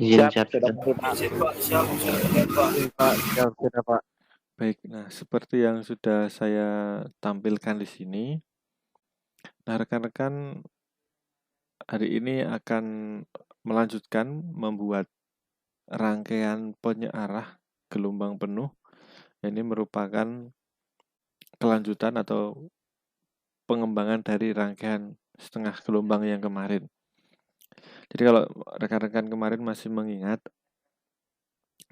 Izin Siap, sudah captain. menerima. Izin Pak, siap Pak. Oke Pak, siap sudah Pak. Baik, nah seperti yang sudah saya tampilkan di sini, nah rekan-rekan hari ini akan melanjutkan membuat rangkaian penyearah gelombang penuh. Ini merupakan kelanjutan atau pengembangan dari rangkaian setengah gelombang yang kemarin. Jadi kalau rekan-rekan kemarin masih mengingat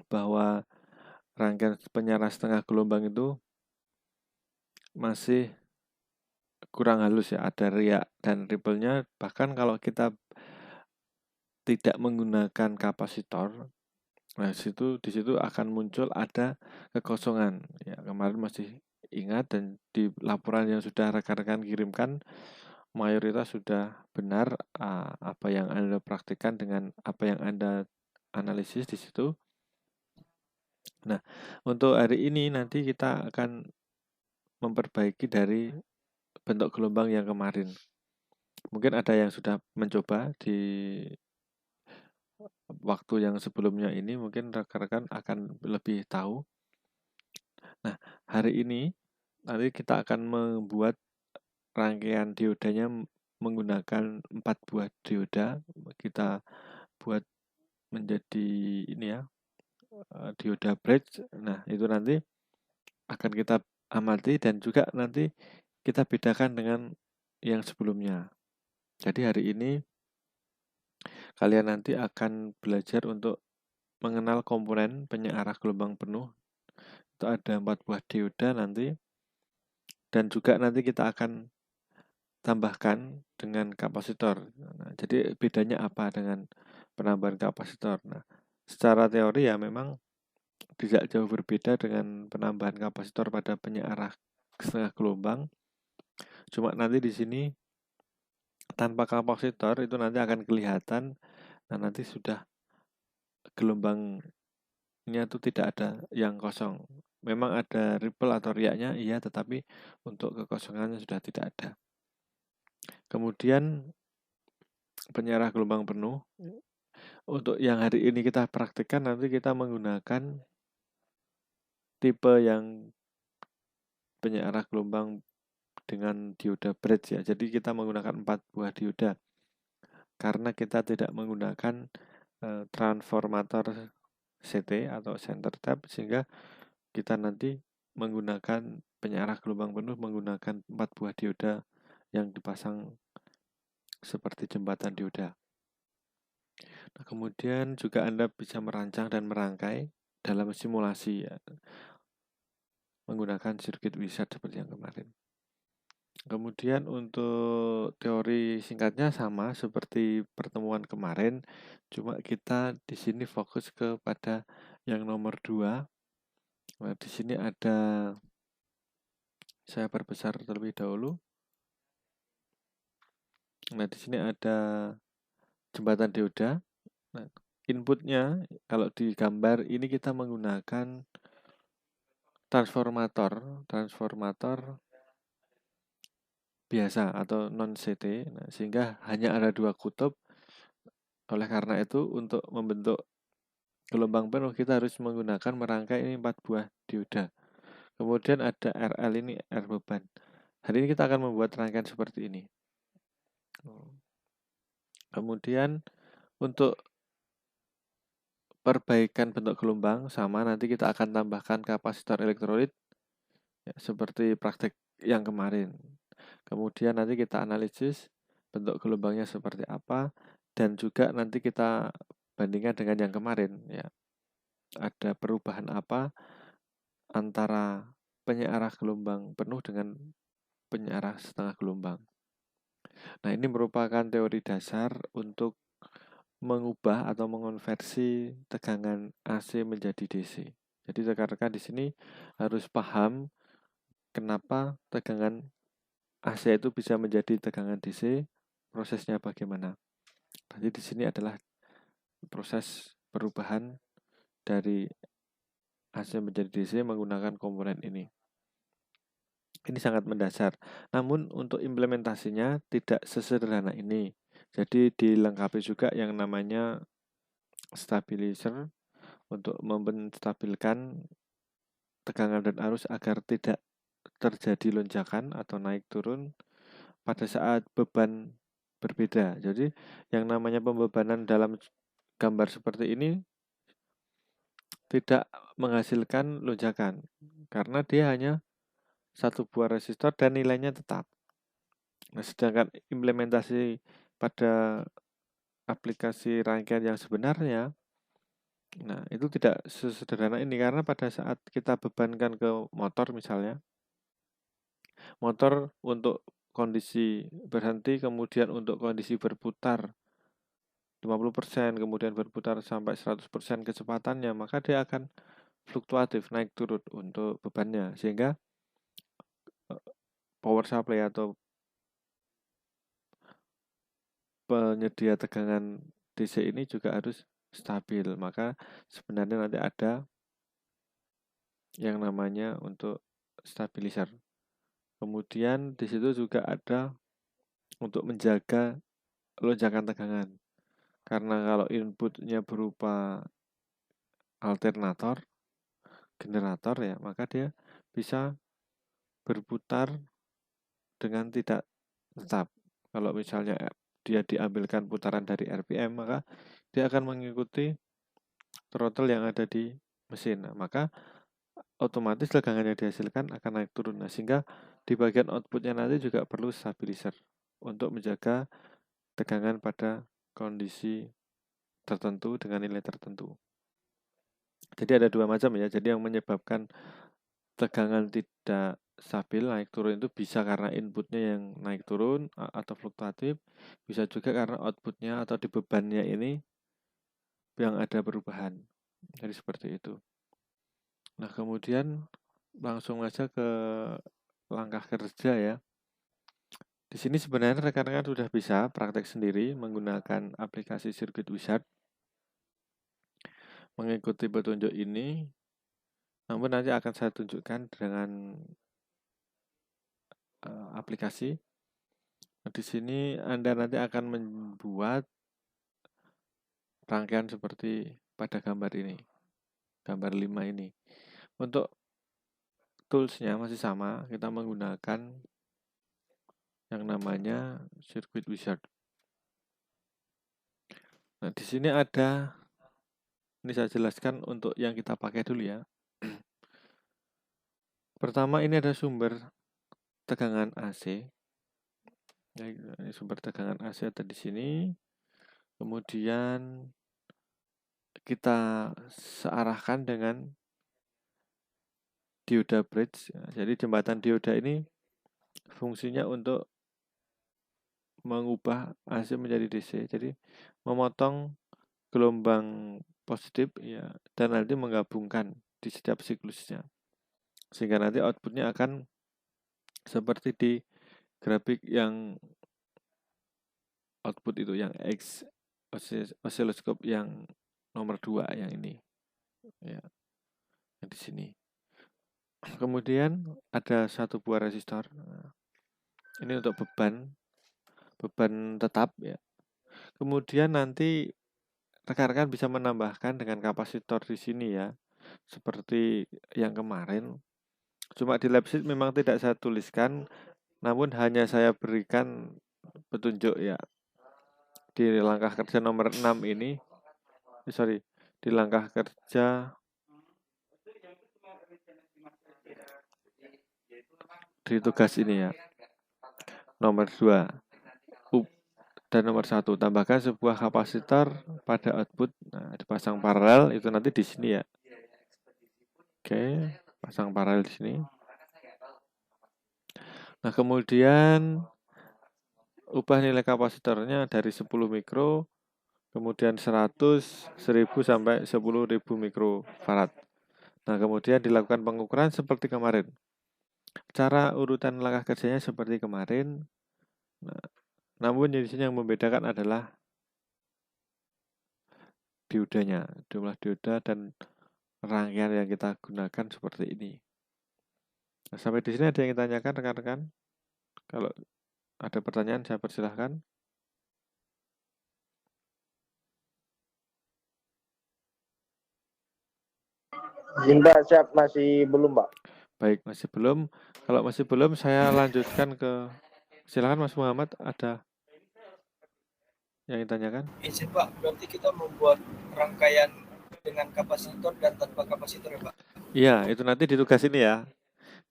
bahwa rangkaian penyearah setengah gelombang itu masih kurang halus ya, ada riak dan ripple-nya. Bahkan kalau kita tidak menggunakan kapasitor, nah di situ akan muncul ada kekosongan. Ya, kemarin masih ingat dan di laporan yang sudah rekan-rekan kirimkan mayoritas sudah benar apa yang Anda praktikkan dengan apa yang Anda analisis di situ. Nah, untuk hari ini nanti kita akan memperbaiki dari bentuk gelombang yang kemarin. Mungkin ada yang sudah mencoba di waktu yang sebelumnya ini, mungkin rekan-rekan akan lebih tahu. Nah, hari ini nanti kita akan membuat rangkaian diodanya menggunakan 4 buah dioda. Kita buat menjadi ini ya, dioda bridge. Nah, itu nanti akan kita amati dan juga nanti kita bedakan dengan yang sebelumnya. Jadi hari ini kalian nanti akan belajar untuk mengenal komponen penyearah gelombang penuh. Itu ada 4 buah dioda nanti. Dan juga nanti kita akan tambahkan dengan kapasitor. Nah, jadi bedanya apa dengan penambahan kapasitor? Nah, secara teori ya memang tidak jauh berbeda dengan penambahan kapasitor pada penyearah setengah gelombang. Cuma nanti di sini tanpa kapasitor itu nanti akan kelihatan. Nah, nanti sudah gelombangnya itu tidak ada yang kosong. Memang ada ripple atau riaknya, iya, tetapi untuk kekosongannya sudah tidak ada. Kemudian penyearah gelombang penuh. Untuk yang hari ini kita praktikkan, nanti kita menggunakan tipe yang penyearah gelombang dengan dioda bridge ya. Jadi kita menggunakan 4 buah dioda. Karena kita tidak menggunakan transformator CT atau center tap, sehingga kita nanti menggunakan penyearah gelombang penuh menggunakan 4 buah dioda yang dipasang seperti jembatan dioda. Nah, kemudian juga Anda bisa merancang dan merangkai dalam simulasi ya, menggunakan sirkuit wizard seperti yang kemarin. Kemudian untuk teori singkatnya sama seperti pertemuan kemarin, cuma kita di sini fokus kepada yang nomor 2. Nah, di sini ada, saya perbesar terlebih dahulu. Nah, di sini ada jembatan dioda. Nah, inputnya kalau di gambar ini kita menggunakan transformator biasa atau non CT. Nah, sehingga hanya ada 2 kutub. Oleh karena itu untuk membentuk gelombang penuh kita harus menggunakan merangkai ini 4 buah dioda. Kemudian ada RL ini R beban. Hari ini kita akan membuat rangkaian seperti ini. Kemudian untuk perbaikan bentuk gelombang sama, nanti kita akan tambahkan kapasitor elektrolit ya, seperti praktek yang kemarin. Kemudian nanti kita analisis bentuk gelombangnya seperti apa, dan juga nanti kita bandingkan dengan yang kemarin ya. Ada perubahan apa antara penyearah gelombang penuh dengan penyearah setengah gelombang. Nah, ini merupakan teori dasar untuk mengubah atau mengonversi tegangan AC menjadi DC. Jadi rekan-rekan di sini harus paham kenapa tegangan AC itu bisa menjadi tegangan DC, prosesnya bagaimana. Jadi di sini adalah proses perubahan dari AC menjadi DC menggunakan komponen ini. Ini sangat mendasar. Namun untuk implementasinya tidak sesederhana ini. Jadi dilengkapi juga yang namanya stabilizer untuk menstabilkan tegangan dan arus agar tidak terjadi lonjakan atau naik turun pada saat beban berbeda. Jadi yang namanya pembebanan dalam gambar seperti ini tidak menghasilkan lonjakan karena dia hanya satu buah resistor dan nilainya tetap. Nah, sedangkan implementasi pada aplikasi rangkaian yang sebenarnya, nah itu tidak sesederhana ini karena pada saat kita bebankan ke motor misalnya, motor untuk kondisi berhenti kemudian untuk kondisi berputar 50%, kemudian berputar sampai 100% kecepatannya, maka dia akan fluktuatif naik turun untuk bebannya sehingga power supply atau penyedia tegangan DC ini juga harus stabil. Maka sebenarnya nanti ada yang namanya untuk stabilizer. Kemudian di situ juga ada untuk menjaga lonjakan tegangan. Karena kalau inputnya berupa alternator, generator ya, maka dia bisa berputar dengan tidak tetap. Kalau misalnya dia diambilkan putaran dari RPM, maka dia akan mengikuti throttle yang ada di mesin. Nah, maka otomatis tegangan yang dihasilkan akan naik turun. Nah, sehingga di bagian outputnya nanti juga perlu stabilizer untuk menjaga tegangan pada kondisi tertentu dengan nilai tertentu. Jadi ada dua macam ya. Jadi yang menyebabkan tegangan tidak stabil naik turun itu bisa karena inputnya yang naik turun atau fluktuatif, bisa juga karena outputnya atau di bebannya ini yang ada perubahan. Jadi seperti itu. Nah, kemudian langsung aja ke langkah kerja ya. Di sini sebenarnya rekan-rekan sudah bisa praktek sendiri menggunakan aplikasi Circuit Wizard, mengikuti petunjuk ini. Namun nanti akan saya tunjukkan dengan aplikasi. Nah, di sini Anda nanti akan membuat rangkaian seperti pada gambar ini, gambar 5 ini. Untuk toolsnya masih sama, kita menggunakan yang namanya Circuit Wizard. Nah, di sini ada, ini saya jelaskan untuk yang kita pakai dulu ya. Pertama ini ada sumber tegangan AC. Ya, ini sumber tegangan AC ada di sini. Kemudian kita searahkan dengan dioda bridge. Jadi jembatan dioda ini fungsinya untuk mengubah AC menjadi DC. Jadi memotong gelombang positif ya dan nanti menggabungkan di setiap siklusnya. Sehingga nanti outputnya akan seperti di grafik yang output itu yang X oscilloscope yang nomor 2 yang ini. Ya, yang di sini. Kemudian ada satu buah resistor. Ini untuk beban tetap ya. Kemudian nanti rekan-rekan bisa menambahkan dengan kapasitor di sini ya. Seperti yang kemarin. Cuma di lab sheet memang tidak saya tuliskan, namun hanya saya berikan petunjuk ya. Di langkah kerja nomor 6 ini, di langkah kerja di tugas ini ya. Nomor 2 dan nomor 1 tambahkan sebuah kapasitor pada output. Nah, dipasang paralel itu nanti di sini ya. Oke, pasang paralel di sini. Nah, kemudian ubah nilai kapasitornya dari 10 mikro, kemudian 100, 1000 sampai 10.000 mikrofarad. Nah, kemudian dilakukan pengukuran seperti kemarin. Cara urutan langkah kerjanya seperti kemarin. Nah, namun di sini yang membedakan adalah diodanya, jumlah dioda dan rangkaian yang kita gunakan seperti ini. Nah, sampai di sini ada yang ditanyakan rekan-rekan? Kalau ada pertanyaan saya persilahkan. Izin Pak, siap masih belum Pak. Baik, masih belum. Kalau masih belum, saya lanjutkan ke. Silakan Mas Muhammad, ada yang ditanyakan? Izin Pak, berarti kita membuat rangkaian dengan kapasitor dan tanpa kapasitor ya Pak? Iya, itu nanti di tugas ini ya.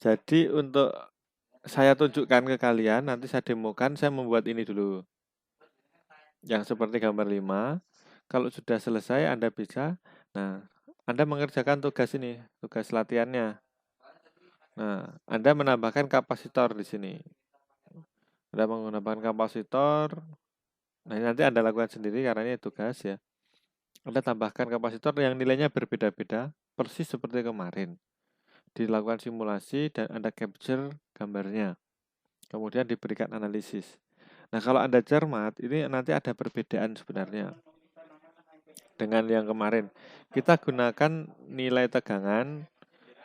Jadi untuk saya tunjukkan ke kalian, nanti saya demokan, saya membuat ini dulu. Yang seperti gambar 5. Kalau sudah selesai, Anda bisa. Nah, Anda mengerjakan tugas ini, tugas latihannya. Nah, Anda menambahkan kapasitor di sini. Anda menggunakan kapasitor. Nah, ini nanti Anda lakukan sendiri karena ini tugas ya. Anda tambahkan kapasitor yang nilainya berbeda-beda, persis seperti kemarin. Dilakukan simulasi dan Anda capture gambarnya. Kemudian diberikan analisis. Nah, kalau Anda cermat, ini nanti ada perbedaan sebenarnya dengan yang kemarin. Kita gunakan nilai tegangan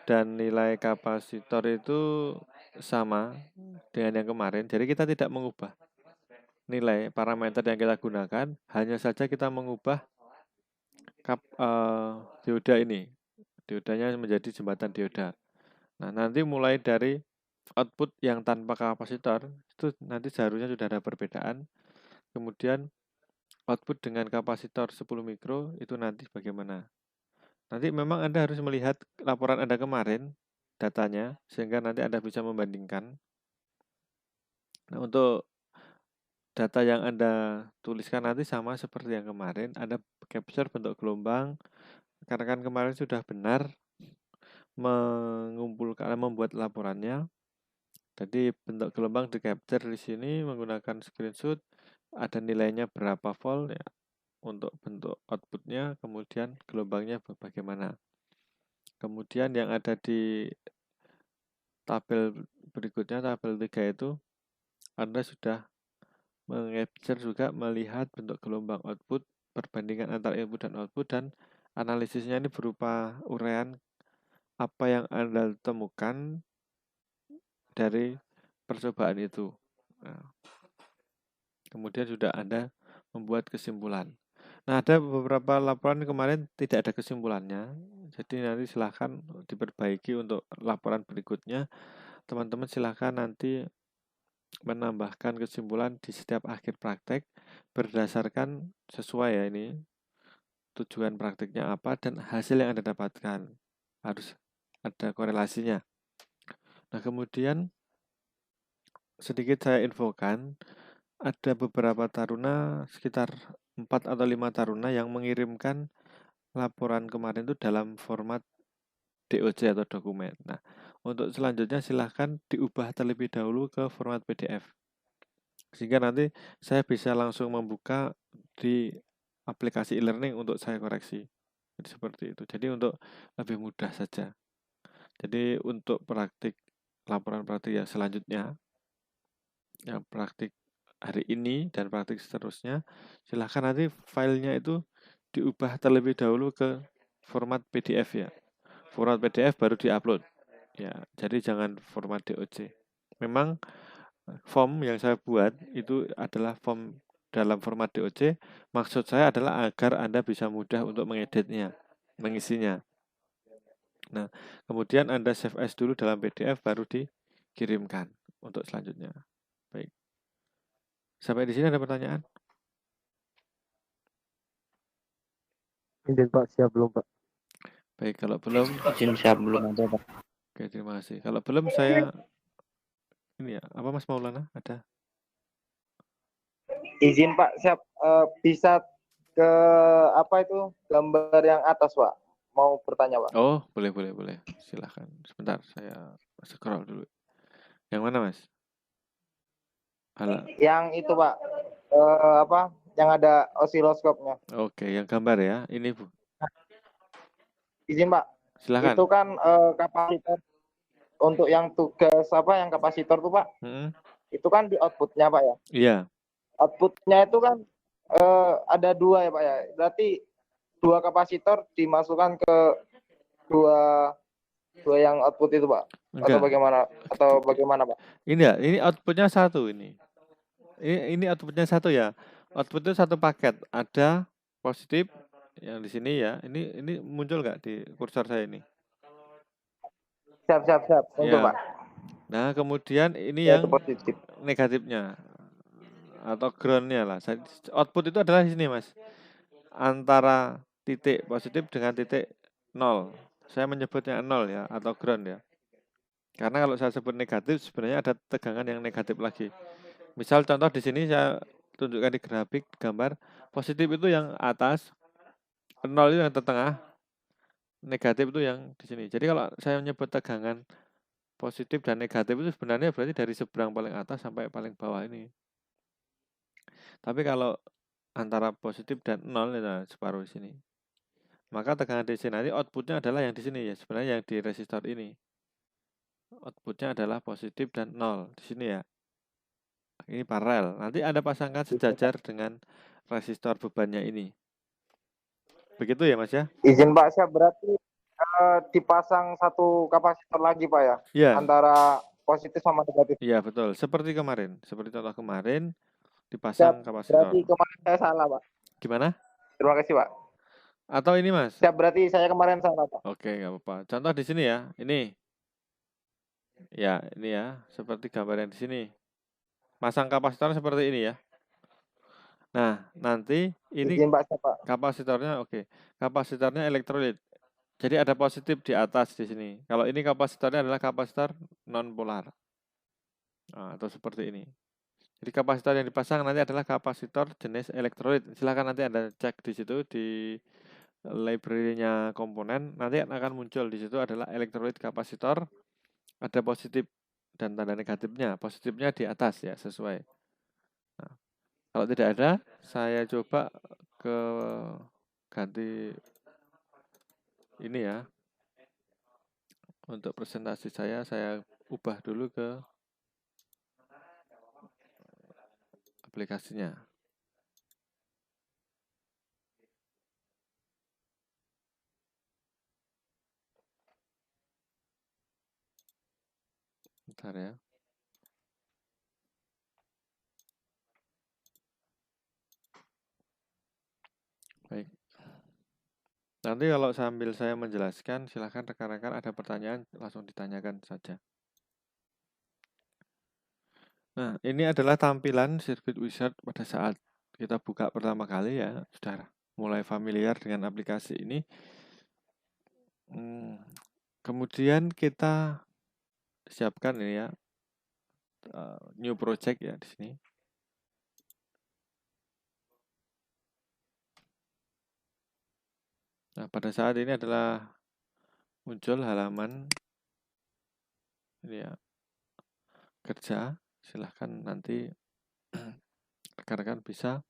dan nilai kapasitor itu sama dengan yang kemarin. Jadi kita tidak mengubah nilai parameter yang kita gunakan, hanya saja kita mengubah dioda ini. Diodanya menjadi jembatan dioda. Nah, nanti mulai dari output yang tanpa kapasitor, itu nanti seharusnya sudah ada perbedaan. Kemudian output dengan kapasitor 10 mikro, itu nanti bagaimana. Nanti memang Anda harus melihat laporan Anda kemarin, datanya, sehingga nanti Anda bisa membandingkan. Nah, untuk data yang Anda tuliskan nanti sama seperti yang kemarin, Anda capture bentuk gelombang, karena kan kemarin sudah benar membuat laporannya. Jadi bentuk gelombang di capture di sini menggunakan screenshot, ada nilainya berapa volt ya untuk bentuk outputnya, kemudian gelombangnya bagaimana. Kemudian yang ada di tabel berikutnya, tabel 3 itu Anda sudah mengcapture juga melihat bentuk gelombang output, perbandingan antara input dan output, dan analisisnya ini berupa uraian apa yang Anda temukan dari percobaan itu. Nah, kemudian sudah Anda membuat kesimpulan. Nah, ada beberapa laporan kemarin tidak ada kesimpulannya. Jadi nanti silahkan diperbaiki untuk laporan berikutnya. Teman-teman silahkan nanti menambahkan kesimpulan di setiap akhir praktek berdasarkan sesuai ya ini tujuan praktiknya apa dan hasil yang Anda dapatkan. Harus ada korelasinya. Nah, kemudian sedikit saya infokan, ada beberapa taruna, sekitar 4 atau 5 taruna yang mengirimkan laporan kemarin itu dalam format DOC atau dokumen. Nah, untuk selanjutnya silahkan diubah terlebih dahulu ke format PDF. Sehingga nanti saya bisa langsung membuka di aplikasi e-learning untuk saya koreksi. Jadi seperti itu. Jadi untuk lebih mudah saja. Jadi untuk laporan praktik yang selanjutnya, yang praktik hari ini dan praktik seterusnya, silahkan nanti filenya itu diubah terlebih dahulu ke format PDF ya. Format PDF baru diupload. Ya, jadi jangan format DOC. Memang form yang saya buat itu adalah form dalam format DOC. Maksud saya adalah agar Anda bisa mudah untuk mengeditnya, mengisinya. Nah, kemudian Anda save as dulu dalam PDF baru dikirimkan untuk selanjutnya. Baik. Sampai di sini ada pertanyaan? Izin Pak, siap belum Pak? Baik, kalau belum, Izin siap belum ada Pak. oke, terima kasih. Kalau belum saya ini ya, apa Mas Maulana ada? Izin Pak, siap. Bisa ke apa itu gambar yang atas Pak? Mau bertanya Pak? Oh, boleh. Silahkan. Sebentar, saya scroll dulu. Yang mana Mas? Halo. Yang itu Pak, apa? Yang ada osiloskopnya. Oke, yang gambar ya. Ini Bu. Izin Pak. Silakan. Itu kan kapasitor untuk yang tugas apa yang kapasitor tuh Pak? Itu kan di outputnya Pak ya? Iya. Outputnya itu kan ada 2 ya Pak ya. Berarti 2 kapasitor dimasukkan ke dua yang output itu Pak? Enggak. Atau bagaimana Pak? Ini ya, ini outputnya 1 ini. Ini outputnya 1 ya. Output itu 1 paket. Ada positif yang di sini ya. Ini muncul nggak di kursor saya ini? Siap. Thank you, Ya. Pak. Nah, kemudian ini Ya, itu yang positif. negatifnya atau groundnya lah. Output itu adalah di sini, Mas. Antara titik positif dengan titik 0. Saya menyebutnya 0 ya, atau ground ya. Karena kalau saya sebut negatif, sebenarnya ada tegangan yang negatif lagi. Misal contoh di sini saya tunjukkan di grafik gambar, positif itu yang atas, 0 itu yang tengah, negatif itu yang di sini. Jadi kalau saya menyebut tegangan positif dan negatif itu sebenarnya berarti dari seberang paling atas sampai paling bawah ini. Tapi kalau antara positif dan 0 ya separuh di sini. Maka tegangan DC nanti outputnya adalah yang di sini ya, sebenarnya yang di resistor ini. Outputnya adalah positif dan 0 di sini ya. Ini paralel. Nanti Anda pasangkan sejajar dengan resistor bebannya ini. Begitu ya, Mas ya? Izin Pak, saya berarti dipasang satu kapasitor lagi, Pak ya? Iya. Antara positif sama negatif. Iya, betul. Seperti kemarin. Seperti contoh kemarin dipasang kapasitor. Berarti kemarin saya salah, Pak. Gimana? Terima kasih, Pak. Atau ini, Mas? Siap, berarti saya kemarin salah, Pak. Oke, nggak apa-apa. Contoh di sini ya. Ini. Ya, ini ya. Seperti gambar yang di sini. Pasang kapasitor seperti ini ya. Nah, nanti ini Izin Pak, siapa? kapasitornya oke. Kapasitornya elektrolit. Jadi ada positif di atas di sini. Kalau ini kapasitornya adalah kapasitor non polar. Nah, atau seperti ini. Jadi kapasitor yang dipasang nanti adalah kapasitor jenis elektrolit. Silahkan nanti Anda cek di situ di library-nya komponen. Nanti akan muncul di situ adalah elektrolit kapasitor. Ada positif dan tanda negatifnya. Positifnya di atas ya, sesuai. Nah, kalau tidak ada, saya coba ke ganti ini ya. Untuk presentasi saya ubah dulu ke aplikasinya. Bentar ya. Baik. Nanti kalau sambil saya menjelaskan, silahkan rekan-rekan ada pertanyaan langsung ditanyakan saja. Nah, ini adalah tampilan Circuit Wizard pada saat kita buka pertama kali ya. Sudah mulai familiar dengan aplikasi ini. Kemudian kita siapkan ini ya, new project ya di sini. Nah, pada saat ini adalah muncul halaman ini ya, kerja. Silahkan nanti rekan-rekan bisa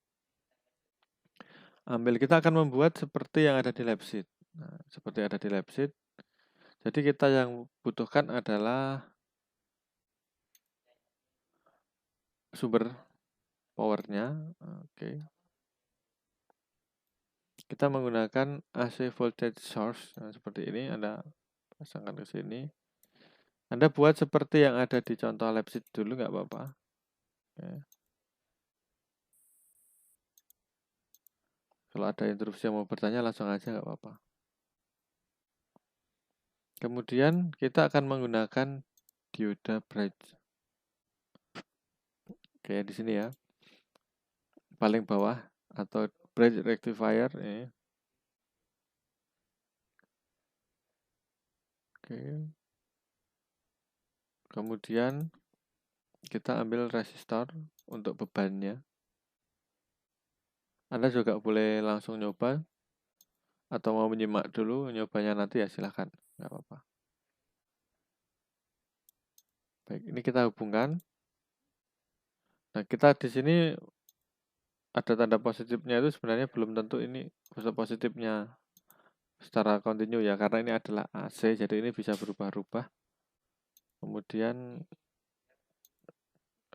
ambil. Kita akan membuat seperti yang ada di lab sheet. Nah, seperti ada di lab sheet. Jadi kita yang butuhkan adalah sumber powernya. Oke. Kita menggunakan AC voltage source. Nah, seperti ini Anda pasangkan ke sini. Anda buat seperti yang ada di contoh lab sheet dulu, nggak apa-apa. Oke. Kalau ada interupsi yang mau bertanya langsung aja, nggak apa-apa. Kemudian kita akan menggunakan dioda bridge. Kayak di sini ya. Paling bawah atau bridge rectifier ini. Oke. Kemudian kita ambil resistor untuk bebannya. Anda juga boleh langsung nyoba atau mau menyimak dulu nyobanya nanti ya silahkan, nggak apa-apa. Baik, ini kita hubungkan. Nah, kita di sini ada tanda positifnya itu sebenarnya belum tentu ini positifnya secara kontinu ya, karena ini adalah AC, jadi ini bisa berubah-ubah. Kemudian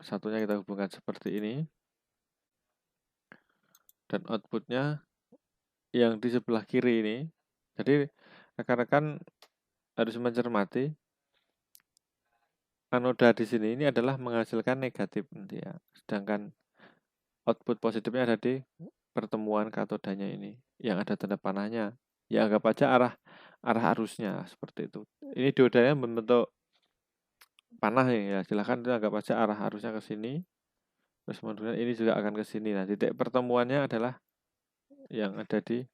satunya kita hubungkan seperti ini. Dan outputnya yang di sebelah kiri ini. Jadi rekan-rekan harus mencermati anoda di sini ini adalah menghasilkan negatif nanti ya. Sedangkan output positifnya ada di pertemuan katodanya ini yang ada tanda panahnya. Ya anggap aja arah arusnya seperti itu. Ini diodanya membentuk panah nih ya, silahkan itu anggap aja arah arusnya ke sini. Terus kemudian ini juga akan ke sini. Nah, titik pertemuannya adalah yang ada di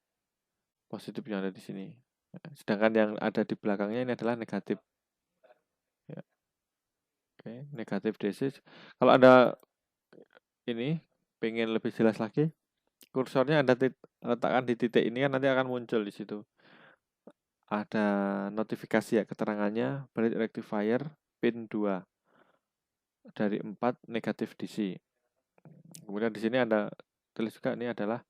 positif yang ada di sini. Sedangkan yang ada di belakangnya ini adalah negatif. Ya, oke, negatif DC. Kalau Anda ini pengen lebih jelas lagi, kursornya Anda letakkan di titik ini kan nanti akan muncul di situ. Ada notifikasi ya keterangannya bridge rectifier pin 2 dari 4 negatif DC. Kemudian di sini Anda tulis juga ini adalah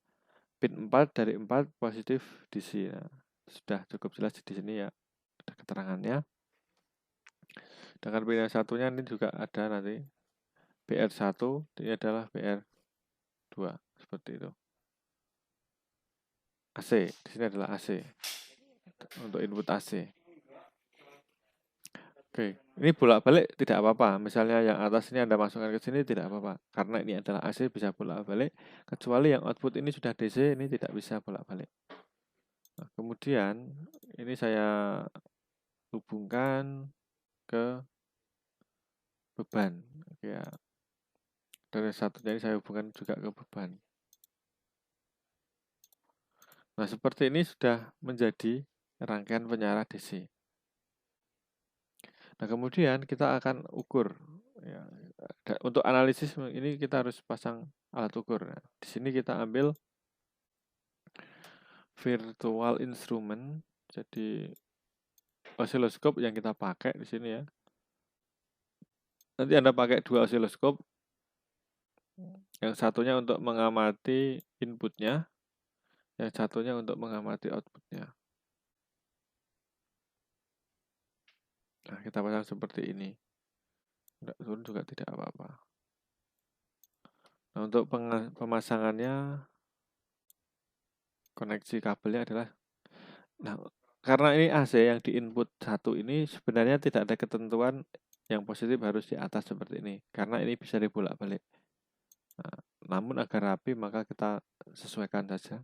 pin 4 dari 4 positif DC. Nah, sudah cukup jelas di sini ya. Ada keterangannya. Dengan pin yang satunya ini juga ada nanti BR1, ini adalah BR2 seperti itu. AC, di sini adalah AC untuk input AC. Oke, ini bolak-balik tidak apa-apa. Misalnya yang atas ini Anda masukkan ke sini tidak apa-apa. Karena ini adalah AC bisa bolak-balik. Kecuali yang output ini sudah DC, ini tidak bisa bolak-balik. Nah, kemudian ini saya hubungkan ke beban. Ya, dari satunya ini saya hubungkan juga ke beban. Nah, seperti ini sudah menjadi rangkaian penyarah DC. Nah, kemudian kita akan ukur. Ya, untuk analisis ini kita harus pasang alat ukur. Nah, di sini kita ambil virtual instrument. Jadi osiloskop yang kita pakai di sini ya. Nanti Anda pakai 2 osiloskop. Yang satunya untuk mengamati inputnya, yang satunya untuk mengamati outputnya. Nah, kita pasang seperti ini. Enggak turun juga tidak apa-apa. Nah, untuk pemasangannya, koneksi kabelnya adalah, nah, karena ini AC yang di input 1 ini sebenarnya tidak ada ketentuan yang positif harus di atas seperti ini. Karena ini bisa dibolak-balik. Nah, namun agar rapi maka kita sesuaikan saja.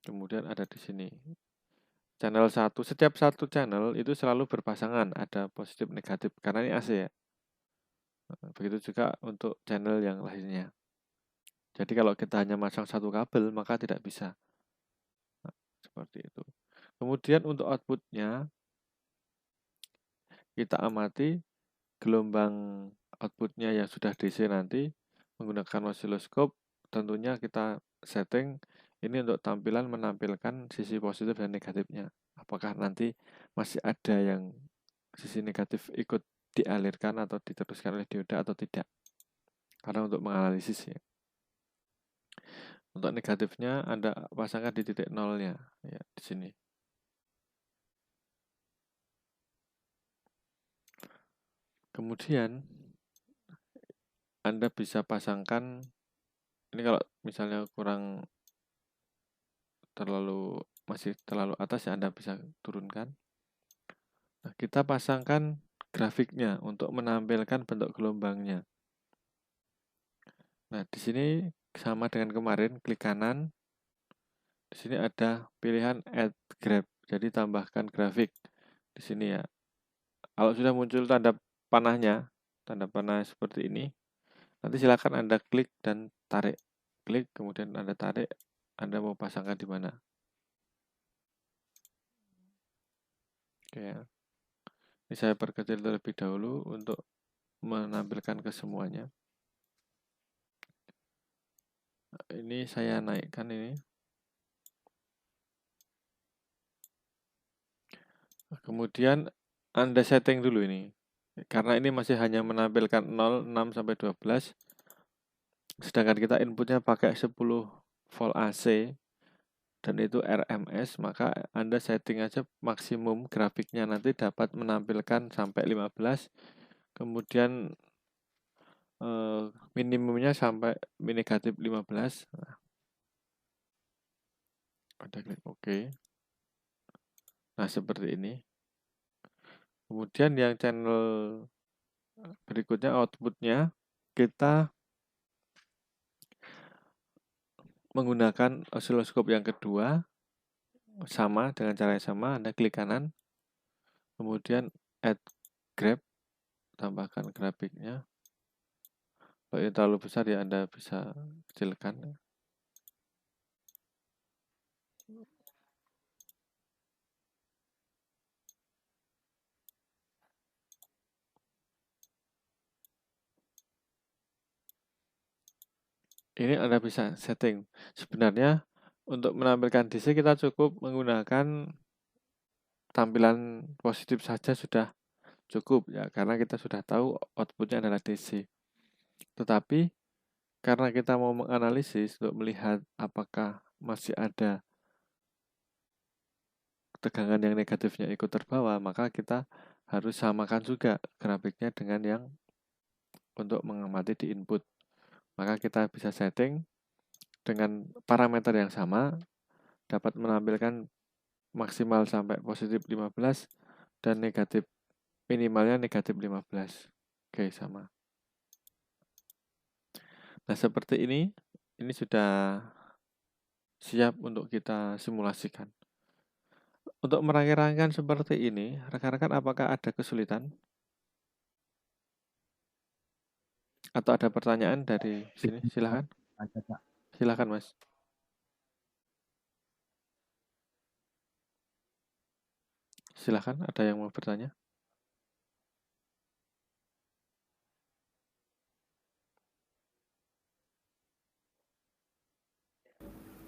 Kemudian ada di sini. Channel 1, setiap satu channel itu selalu berpasangan, ada positif negatif, karena ini AC ya. Begitu juga untuk channel yang lainnya. Jadi kalau kita hanya masang satu kabel, maka tidak bisa. Nah, seperti itu. Kemudian untuk outputnya, kita amati gelombang outputnya yang sudah DC nanti, menggunakan osiloskop, tentunya kita setting ini untuk tampilan menampilkan sisi positif dan negatifnya. Apakah nanti masih ada yang sisi negatif ikut dialirkan atau diteruskan oleh dioda atau tidak. Karena untuk menganalisis ya. Untuk negatifnya Anda pasangkan di titik nolnya ya di sini. Kemudian Anda bisa pasangkan ini kalau misalnya masih terlalu atas ya Anda bisa turunkan. Nah, kita pasangkan grafiknya untuk menampilkan bentuk gelombangnya. Nah, di sini sama dengan kemarin, klik kanan. Di sini ada pilihan add graph, jadi tambahkan grafik di sini ya. Kalau sudah muncul tanda panah seperti ini, nanti silakan Anda klik dan tarik. Klik, kemudian Anda tarik, Anda mau pasangkan di mana. Oke ya. Ini saya perkecil terlebih dahulu untuk menampilkan ke semuanya. Ini saya naikkan ini. Kemudian Anda setting dulu ini. Karena ini masih hanya menampilkan 0, 6 sampai 12. Sedangkan kita inputnya pakai 10 volt AC dan itu RMS, maka Anda setting aja maksimum grafiknya nanti dapat menampilkan sampai 15. Kemudian minimumnya sampai negatif 15. Nah, Anda klik OK. Nah, seperti ini. Kemudian yang channel berikutnya outputnya kita menggunakan osiloskop yang kedua. sama, dengan cara yang sama, Anda klik kanan, kemudian add graph, tambahkan grafiknya. Kalau ini terlalu besar ya Anda bisa kecilkan. Ini Anda bisa setting. Sebenarnya untuk menampilkan DC kita cukup menggunakan tampilan positif saja sudah cukup ya, karena kita sudah tahu outputnya adalah DC. Tetapi karena kita mau menganalisis untuk melihat apakah masih ada tegangan yang negatifnya ikut terbawa, maka kita harus samakan juga grafiknya dengan yang untuk mengamati di input. Maka kita bisa setting dengan parameter yang sama, dapat menampilkan maksimal sampai positif 15 dan negatif minimalnya negatif 15. Oke, sama. Nah, seperti ini sudah siap untuk kita simulasikan. Untuk merangkai-rangkaian seperti ini, rekan-rekan apakah ada kesulitan? Atau ada pertanyaan dari sini? Silakan. Ada, Pak. Silakan, Mas. Silakan, ada yang mau bertanya?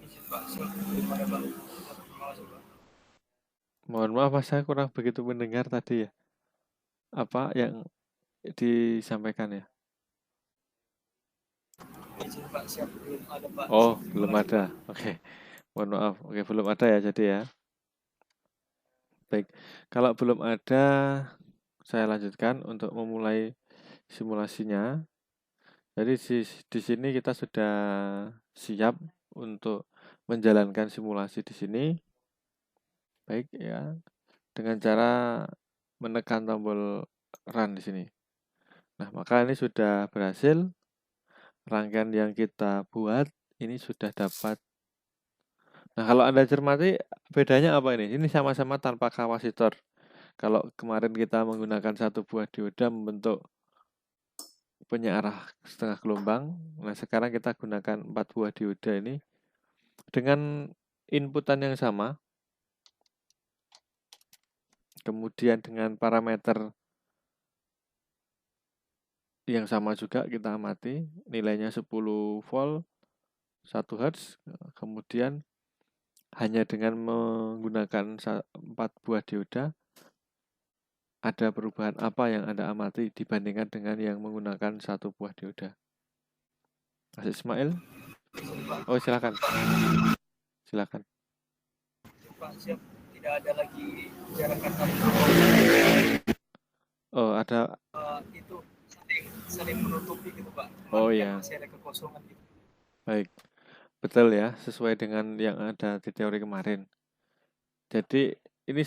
Izin Pak, belum ada Pak. Terima kasih Pak. Mohon maaf, Mas, saya kurang begitu mendengar tadi ya. Apa yang disampaikan ya? Izin Pak, siap belum ada Pak. Oh, Terima belum kasih, ada. Pak. Oke. Mohon maaf. Oke, belum ada ya jadi ya. Baik. Kalau belum ada, saya lanjutkan untuk memulai simulasinya. Jadi di sini kita sudah siap untuk menjalankan simulasi di sini. Baik ya. Dengan cara menekan tombol run di sini. Nah, maka ini sudah berhasil. Rangkaian yang kita buat ini sudah dapat. Nah, kalau Anda cermati bedanya apa ini? Ini sama-sama tanpa kapasitor. Kalau kemarin kita menggunakan satu buah dioda membentuk penyarah setengah gelombang. Nah, sekarang kita gunakan 4 buah dioda ini dengan inputan yang sama. Kemudian dengan parameter yang sama juga kita amati. Nilainya 10 volt, 1 Hz. Kemudian hanya dengan menggunakan 4 buah dioda, ada perubahan apa yang Anda amati dibandingkan dengan yang menggunakan satu buah dioda? Mas Ismail? Oh, silakan. Silakan. Pak, siap. Tidak ada lagi jarak antar Oh, ada. itu saling menutupi gitu Pak. Oh Kemarin kan ya, masih ada kekosongan gitu. baik. Betul ya, sesuai dengan yang ada di teori kemarin. Jadi ini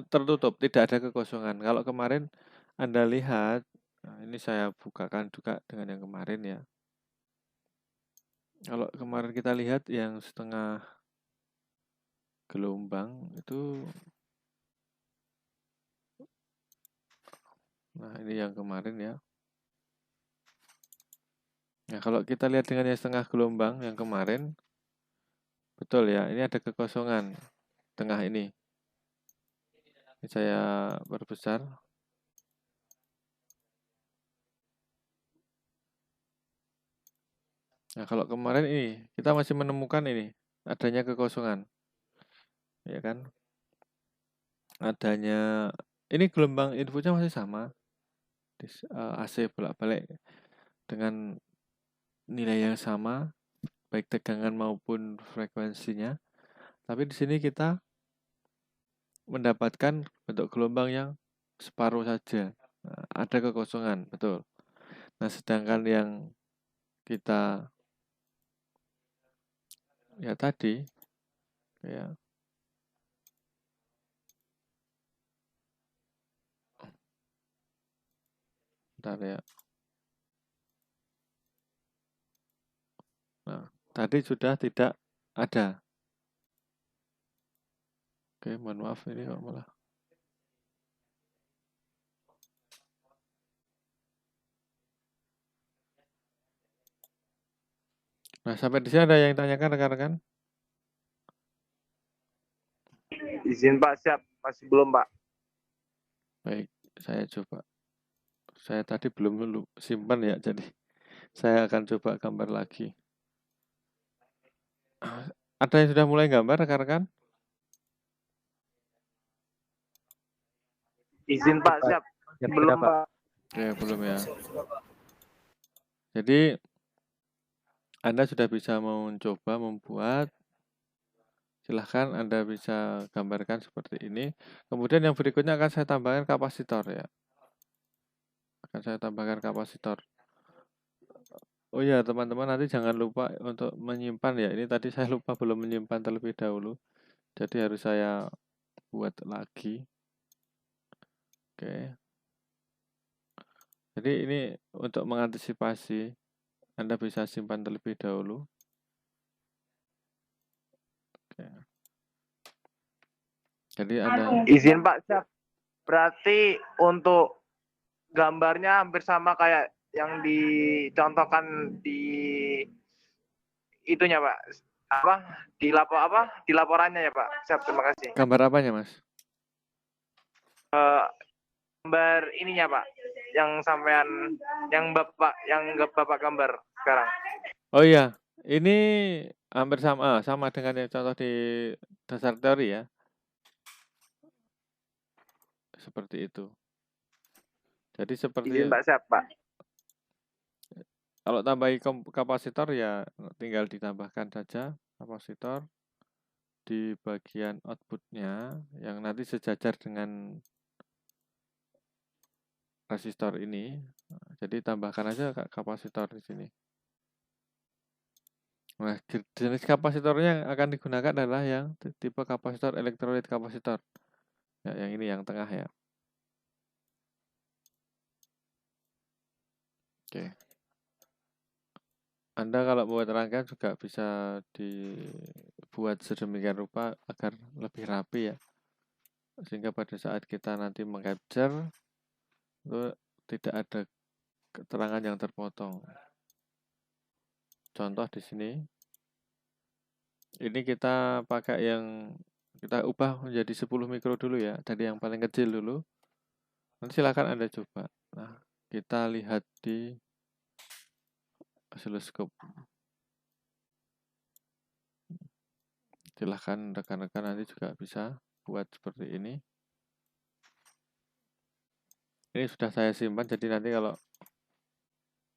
tertutup, tidak ada kekosongan. Kalau kemarin Anda lihat, nah ini saya bukakan juga dengan yang kemarin ya. Kalau kemarin kita lihat yang setengah gelombang itu, nah ini yang kemarin ya. Nah, kalau kita lihat dengan yang setengah gelombang yang kemarin, betul ya, ini ada kekosongan tengah ini. Ini saya perbesar. Nah, kalau kemarin ini, kita masih menemukan ini, adanya kekosongan. Ya kan? Adanya, ini gelombang inputnya masih sama. AC bolak-balik dengan nilai yang sama, baik tegangan maupun frekuensinya. Tapi di sini kita mendapatkan bentuk gelombang yang separuh saja. Nah, ada kekosongan, betul. Nah, sedangkan yang kita ya tadi ya bentar ya. Nah, tadi sudah tidak ada. Oke, mohon maaf ini kok malah. Nah, sampai di sini ada yang tanyakan rekan-rekan? Izin Pak, siap. Masih belum Pak. Baik, saya coba. Saya tadi belum dulu simpan ya, jadi saya akan coba gambar lagi. Ada yang sudah mulai gambar rekan-rekan? Izin Pak, siap. Ya, Belum Pak. Pak. Oke, belum ya. Sudah, Pak. Jadi Anda sudah bisa mencoba membuat. Silahkan Anda bisa gambarkan seperti ini. Kemudian yang berikutnya akan saya tambahkan kapasitor ya. Akan saya tambahkan kapasitor. Oh ya teman-teman, nanti jangan lupa untuk menyimpan ya. Ini tadi saya lupa belum menyimpan terlebih dahulu. Jadi harus saya buat lagi. Oke. Jadi ini untuk mengantisipasi, Anda bisa simpan terlebih dahulu. Oke. Jadi Anda Izin Pak, siap. Berarti untuk gambarnya hampir sama kayak yang dicontohkan di itunya Pak. Apa? Di laporannya ya Pak. Siap, terima kasih. gambar apanya Mas? Gambar ininya Pak. Yang sampean yang Bapak gambar sekarang. Oh iya, ini hampir sama dengan yang contoh di dasar teori ya. Seperti itu. Jadi seperti Izin Pak, siap Pak. kalau tambahi kapasitor ya tinggal ditambahkan saja kapasitor di bagian outputnya yang nanti sejajar dengan resistor ini. Jadi tambahkan aja kapasitor di sini. Nah, jenis kapasitornya yang akan digunakan adalah yang tipe kapasitor elektrolit kapasitor. Ya, yang ini yang tengah ya. Oke. Anda kalau buat rangkaian juga bisa dibuat sedemikian rupa agar lebih rapi ya. Sehingga pada saat kita nanti mengcapture itu tidak ada keterangan yang terpotong. Contoh di sini. Ini kita pakai yang kita ubah menjadi 10 mikro dulu ya, dari yang paling kecil dulu. Nanti silakan Anda coba. Nah, kita lihat di oscilloscope. Silahkan rekan-rekan nanti juga bisa buat seperti ini. Ini sudah saya simpan, jadi nanti kalau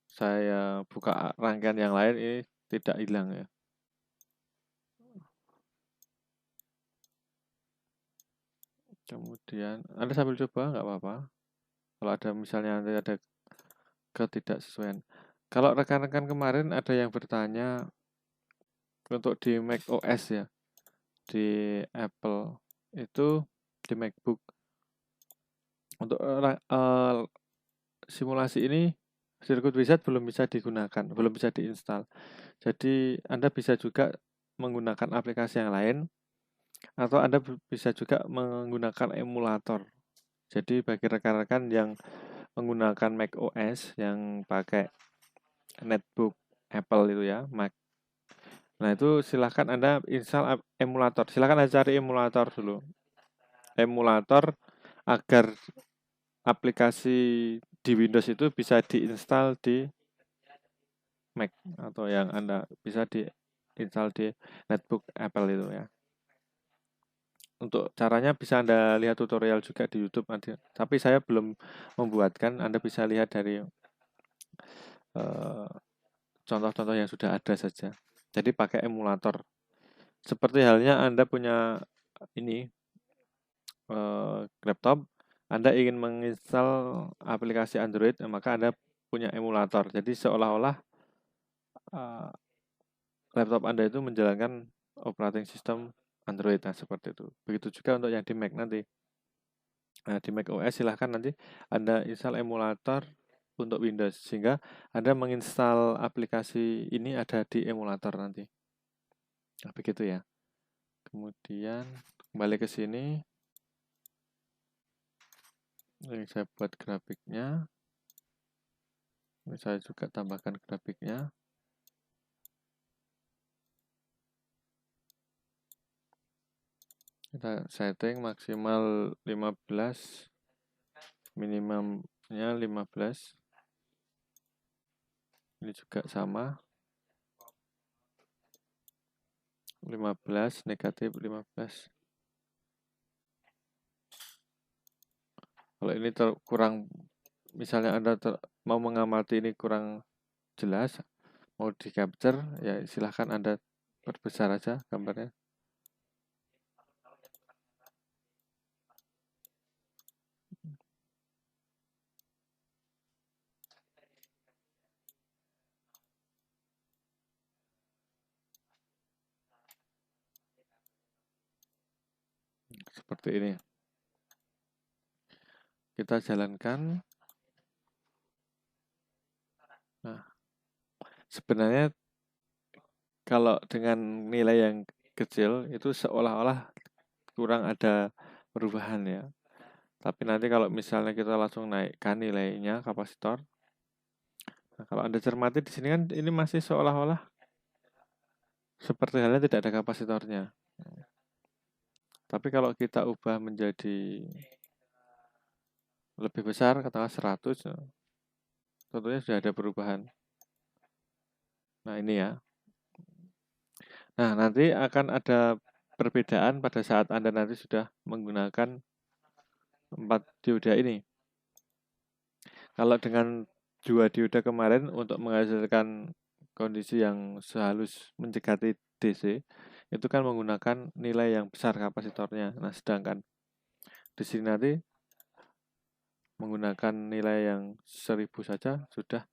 saya buka rangkaian yang lain ini tidak hilang ya. Kemudian Anda sambil coba nggak apa-apa. Kalau ada misalnya nanti ada ketidaksesuaian. Kalau rekan-rekan kemarin ada yang bertanya untuk di Mac OS ya, di Apple itu di MacBook untuk simulasi ini sirkuit wizard belum bisa digunakan, belum bisa diinstal. Jadi Anda bisa juga menggunakan aplikasi yang lain atau Anda bisa juga menggunakan emulator. Jadi bagi rekan-rekan yang menggunakan Mac OS yang pakai netbook Apple itu ya, Mac. Nah, itu silahkan Anda install emulator. Silahkan Anda cari emulator dulu. Emulator agar aplikasi di Windows itu bisa diinstal di Mac atau yang Anda bisa diinstal di netbook Apple itu ya. Untuk caranya bisa Anda lihat tutorial juga di YouTube nanti. Tapi saya belum membuatkan, Anda bisa lihat dari contoh-contoh yang sudah ada saja. Jadi pakai emulator. Seperti halnya Anda punya ini laptop, Anda ingin menginstal aplikasi Android, maka Anda punya emulator. Jadi seolah-olah laptop Anda itu menjalankan operating system Android, nah seperti itu. Begitu juga untuk yang di Mac nanti. Nah, di Mac OS silahkan nanti Anda install emulator untuk Windows, sehingga Anda menginstal aplikasi ini ada di emulator nanti. Nah, begitu ya. Kemudian kembali ke sini. Ini saya buat grafiknya. Ini saya juga tambahkan grafiknya. Kita setting maksimal 15, minimumnya 15. Ini juga sama. 15, negatif 15. Kalau ini kurang, misalnya Anda mau mengamati ini kurang jelas, mau di capture, ya silahkan Anda perbesar aja gambarnya. Seperti ini. Kita jalankan. Nah, sebenarnya kalau dengan nilai yang kecil itu seolah-olah kurang ada perubahan ya. Tapi nanti kalau misalnya kita langsung naikkan nilainya kapasitor, nah kalau Anda cermati di sini kan ini masih seolah-olah seperti halnya tidak ada kapasitornya. Tapi kalau kita ubah menjadi lebih besar, katakanlah 100, tentunya sudah ada perubahan. Nah ini ya. Nah nanti akan ada perbedaan pada saat Anda nanti sudah menggunakan 4 dioda ini. Kalau dengan 2 dioda kemarin untuk menghasilkan kondisi yang sehalus mendekati DC, itu kan menggunakan nilai yang besar kapasitornya. Nah sedangkan di sini nanti menggunakan nilai yang 1000 saja sudah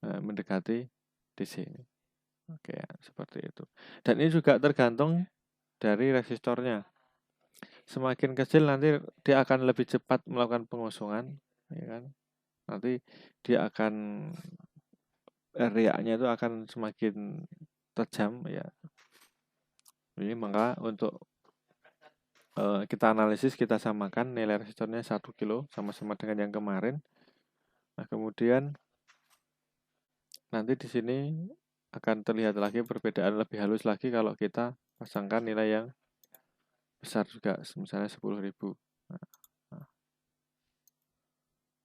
mendekati DC. Oke, ya, seperti itu. Dan ini juga tergantung dari resistornya. Semakin kecil nanti dia akan lebih cepat melakukan pengosongan, ya kan? Nanti dia akan riaknya itu akan semakin tajam ya. Ini maka untuk kita analisis, kita samakan nilai resistornya 1 kilo sama-sama dengan yang kemarin. Nah, kemudian nanti di sini akan terlihat lagi perbedaan lebih halus lagi kalau kita pasangkan nilai yang besar juga, misalnya 10.000.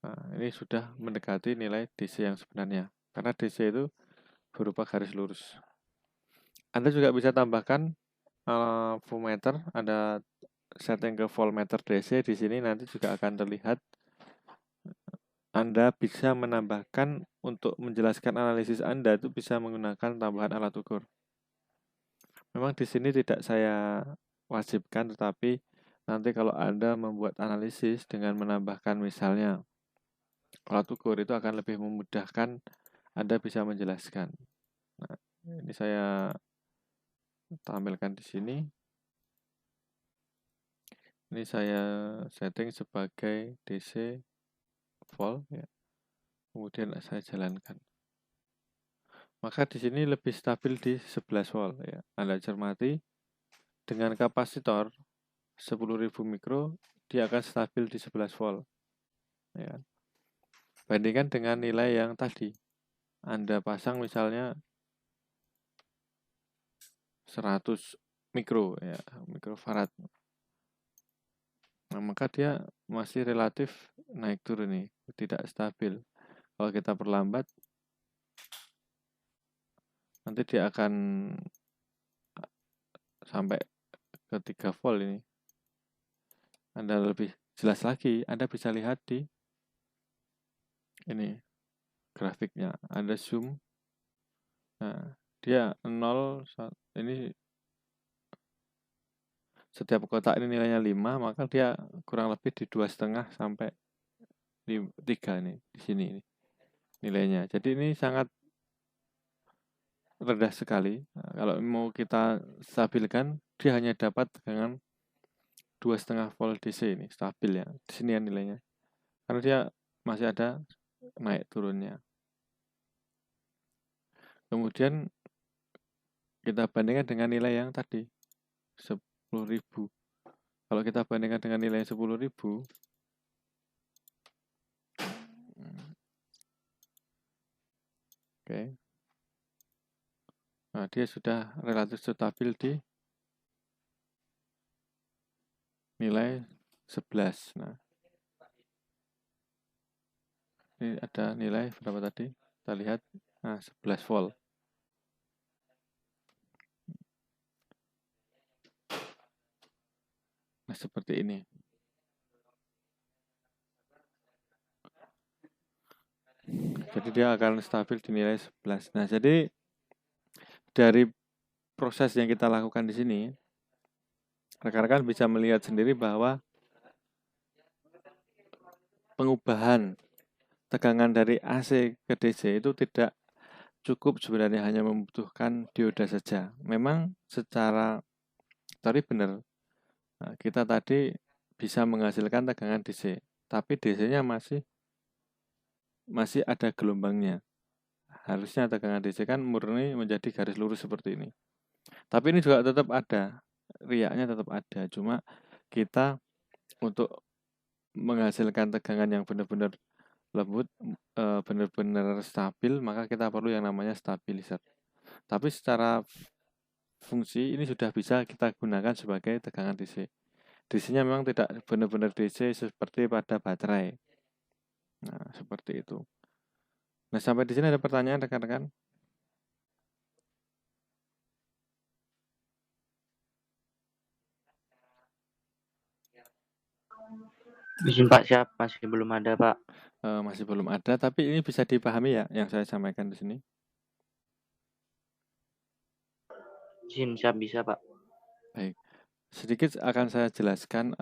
Nah, ini sudah mendekati nilai DC yang sebenarnya. Karena DC itu berupa garis lurus. Anda juga bisa tambahkan voltmeter, Anda setting ke voltmeter DC di sini nanti juga akan terlihat. Anda bisa menambahkan untuk menjelaskan analisis Anda itu bisa menggunakan tambahan alat ukur. Memang di sini tidak saya wajibkan, tetapi nanti kalau Anda membuat analisis dengan menambahkan misalnya alat ukur itu akan lebih memudahkan Anda bisa menjelaskan. Nah, ini saya tampilkan di sini. Ini saya setting sebagai DC volt ya. Kemudian saya jalankan. Maka di sini lebih stabil di 11 volt ya. Anda cermati dengan kapasitor 10.000 mikro dia akan stabil di 11 volt. Ya. Bandingkan dengan nilai yang tadi. Anda pasang misalnya 100 mikro ya, mikrofarad. Nah, maka dia masih relatif naik turun nih, tidak stabil. Kalau kita perlambat, nanti dia akan sampai ke 3 volt ini. Anda lebih jelas lagi, Anda bisa lihat di ini grafiknya. Anda zoom. Nah, dia 0, ini setiap kotak ini nilainya 5, maka dia kurang lebih di 2,5 sampai di 3 nih, di sini nih, nilainya. Jadi ini sangat rendah sekali. Nah, kalau mau kita stabilkan, dia hanya dapat dengan 2,5 volt DC ini, stabil ya. Di sini ya nilainya. Karena dia masih ada naik turunnya. Kemudian kita bandingkan dengan nilai yang tadi. 10.000. Kalau kita bandingkan dengan nilai 10.000, oke. Nah, dia sudah relatif stabil di nilai 11. Nah, ini ada nilai berapa tadi? Kita lihat, nah 11 volt. Nah, seperti ini. Jadi dia akan stabil di nilai 11. Nah, jadi dari proses yang kita lakukan di sini, rekan-rekan bisa melihat sendiri bahwa pengubahan tegangan dari AC ke DC itu tidak cukup sebenarnya hanya membutuhkan dioda saja. Memang secara teori benar, kita tadi bisa menghasilkan tegangan DC, tapi DC-nya masih ada gelombangnya. Harusnya tegangan DC kan murni menjadi garis lurus seperti ini. Tapi ini juga tetap ada, riaknya tetap ada. Cuma kita untuk menghasilkan tegangan yang benar-benar lembut, benar-benar stabil, maka kita perlu yang namanya stabilizer. Tapi secara fungsi ini sudah bisa kita gunakan sebagai tegangan DC. DC-nya memang tidak benar-benar DC seperti pada baterai. Nah, seperti itu. Nah, sampai di sini ada pertanyaan rekan-rekan? Izin Pak, siap masih belum ada Pak. Masih belum ada, tapi ini bisa dipahami ya yang saya sampaikan di sini. Izin siap bisa Pak. Baik, sedikit akan saya jelaskan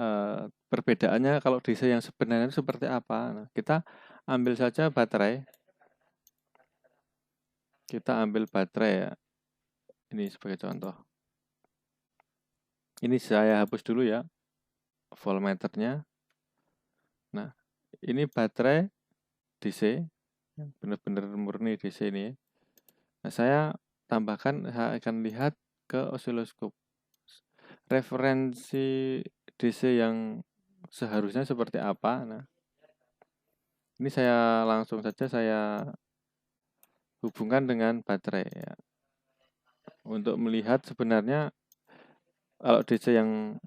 perbedaannya kalau DC yang sebenarnya itu seperti apa. Nah, kita ambil saja baterai. Kita ambil baterai ya. Ini sebagai contoh. Ini saya hapus dulu ya voltmeternya. Nah, ini baterai DC, benar-benar murni DC ini. Nah, saya tambahkan, saya akan lihat ke osiloskop. Referensi DC yang seharusnya seperti apa. Nah, ini saya langsung saja saya hubungkan dengan baterai ya. Untuk melihat sebenarnya kalau DC yang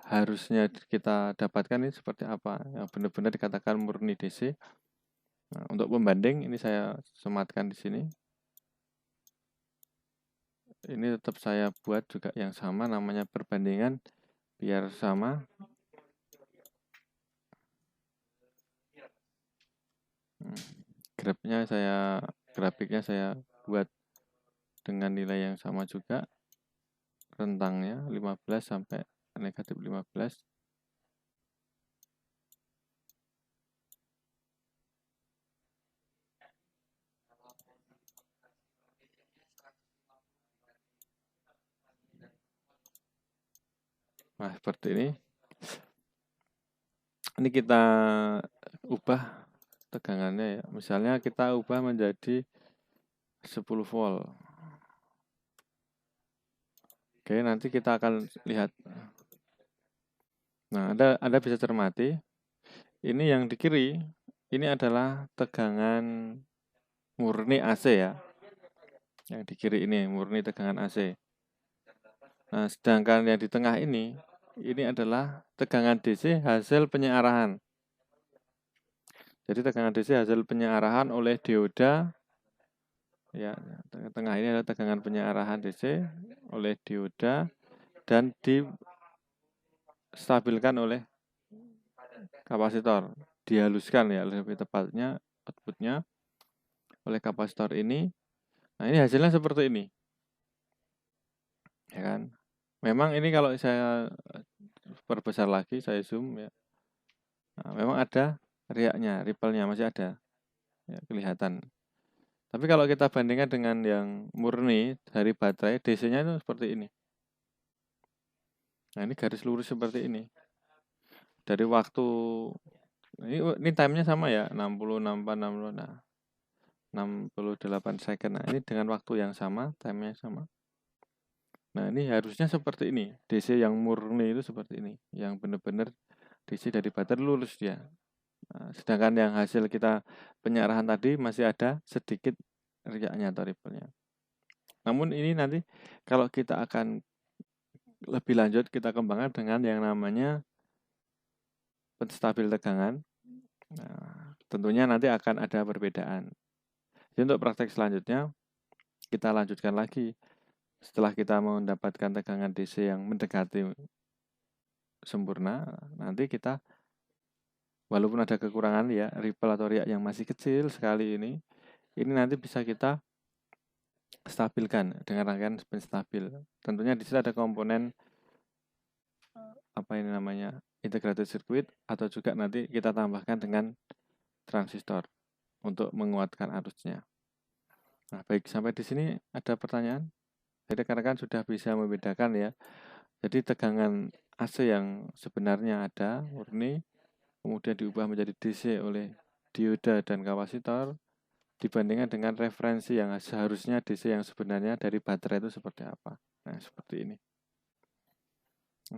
harusnya kita dapatkan ini seperti apa, yang benar-benar dikatakan murni DC. Nah, untuk pembanding ini saya sematkan di sini. Ini tetap saya buat juga yang sama, namanya perbandingan biar sama. Grafiknya saya buat dengan nilai yang sama juga, rentangnya 15 sampai negatif 15. Nah, seperti ini. Ini kita ubah tegangannya ya. Misalnya kita ubah menjadi 10 volt. Oke, nanti kita akan lihat. Nah, Anda bisa cermati. Ini yang di kiri, ini adalah tegangan murni AC ya. Yang di kiri ini murni tegangan AC. Nah, sedangkan yang di tengah ini adalah tegangan DC hasil penyearahan. Jadi tegangan DC hasil penyearahan oleh dioda. Ya, tengah ini adalah tegangan penyearahan DC oleh dioda dan distabilkan oleh kapasitor, dihaluskan ya lebih tepatnya outputnya oleh kapasitor ini. Nah, ini hasilnya seperti ini, ya kan? Memang ini kalau saya perbesar lagi, saya zoom ya, nah, memang ada riaknya, ripple-nya masih ada, ya, kelihatan. Tapi kalau kita bandingkan dengan yang murni dari baterai, DC-nya itu seperti ini. Nah, ini garis lurus seperti ini. Dari waktu, ini time-nya sama ya, 60, 64, 60, nah, 68 second. Nah, ini dengan waktu yang sama, time-nya sama. Nah, ini harusnya seperti ini. DC yang murni itu seperti ini. Yang benar-benar DC dari baterai lurus dia. Nah, sedangkan yang hasil kita penyerahan tadi masih ada sedikit riaknya atau ripple-nya. Namun ini nanti kalau kita akan lebih lanjut, kita kembangkan dengan yang namanya penstabil tegangan. Nah, tentunya nanti akan ada perbedaan. Jadi untuk praktek selanjutnya, kita lanjutkan lagi. Setelah kita mendapatkan tegangan DC yang mendekati sempurna, nanti kita walaupun ada kekurangan ya, ripple atau riak yang masih kecil sekali ini nanti bisa kita stabilkan dengan rangkaian penstabil. Tentunya di sini ada komponen apa ini namanya integrated circuit atau juga nanti kita tambahkan dengan transistor untuk menguatkan arusnya. Nah, baik, sampai di sini ada pertanyaan? Jadi rekan-rekan sudah bisa membedakan ya. Jadi tegangan AC yang sebenarnya ada murni kemudian diubah menjadi DC oleh dioda dan kapasitor dibandingkan dengan referensi yang seharusnya DC yang sebenarnya dari baterai itu seperti apa. Nah, seperti ini.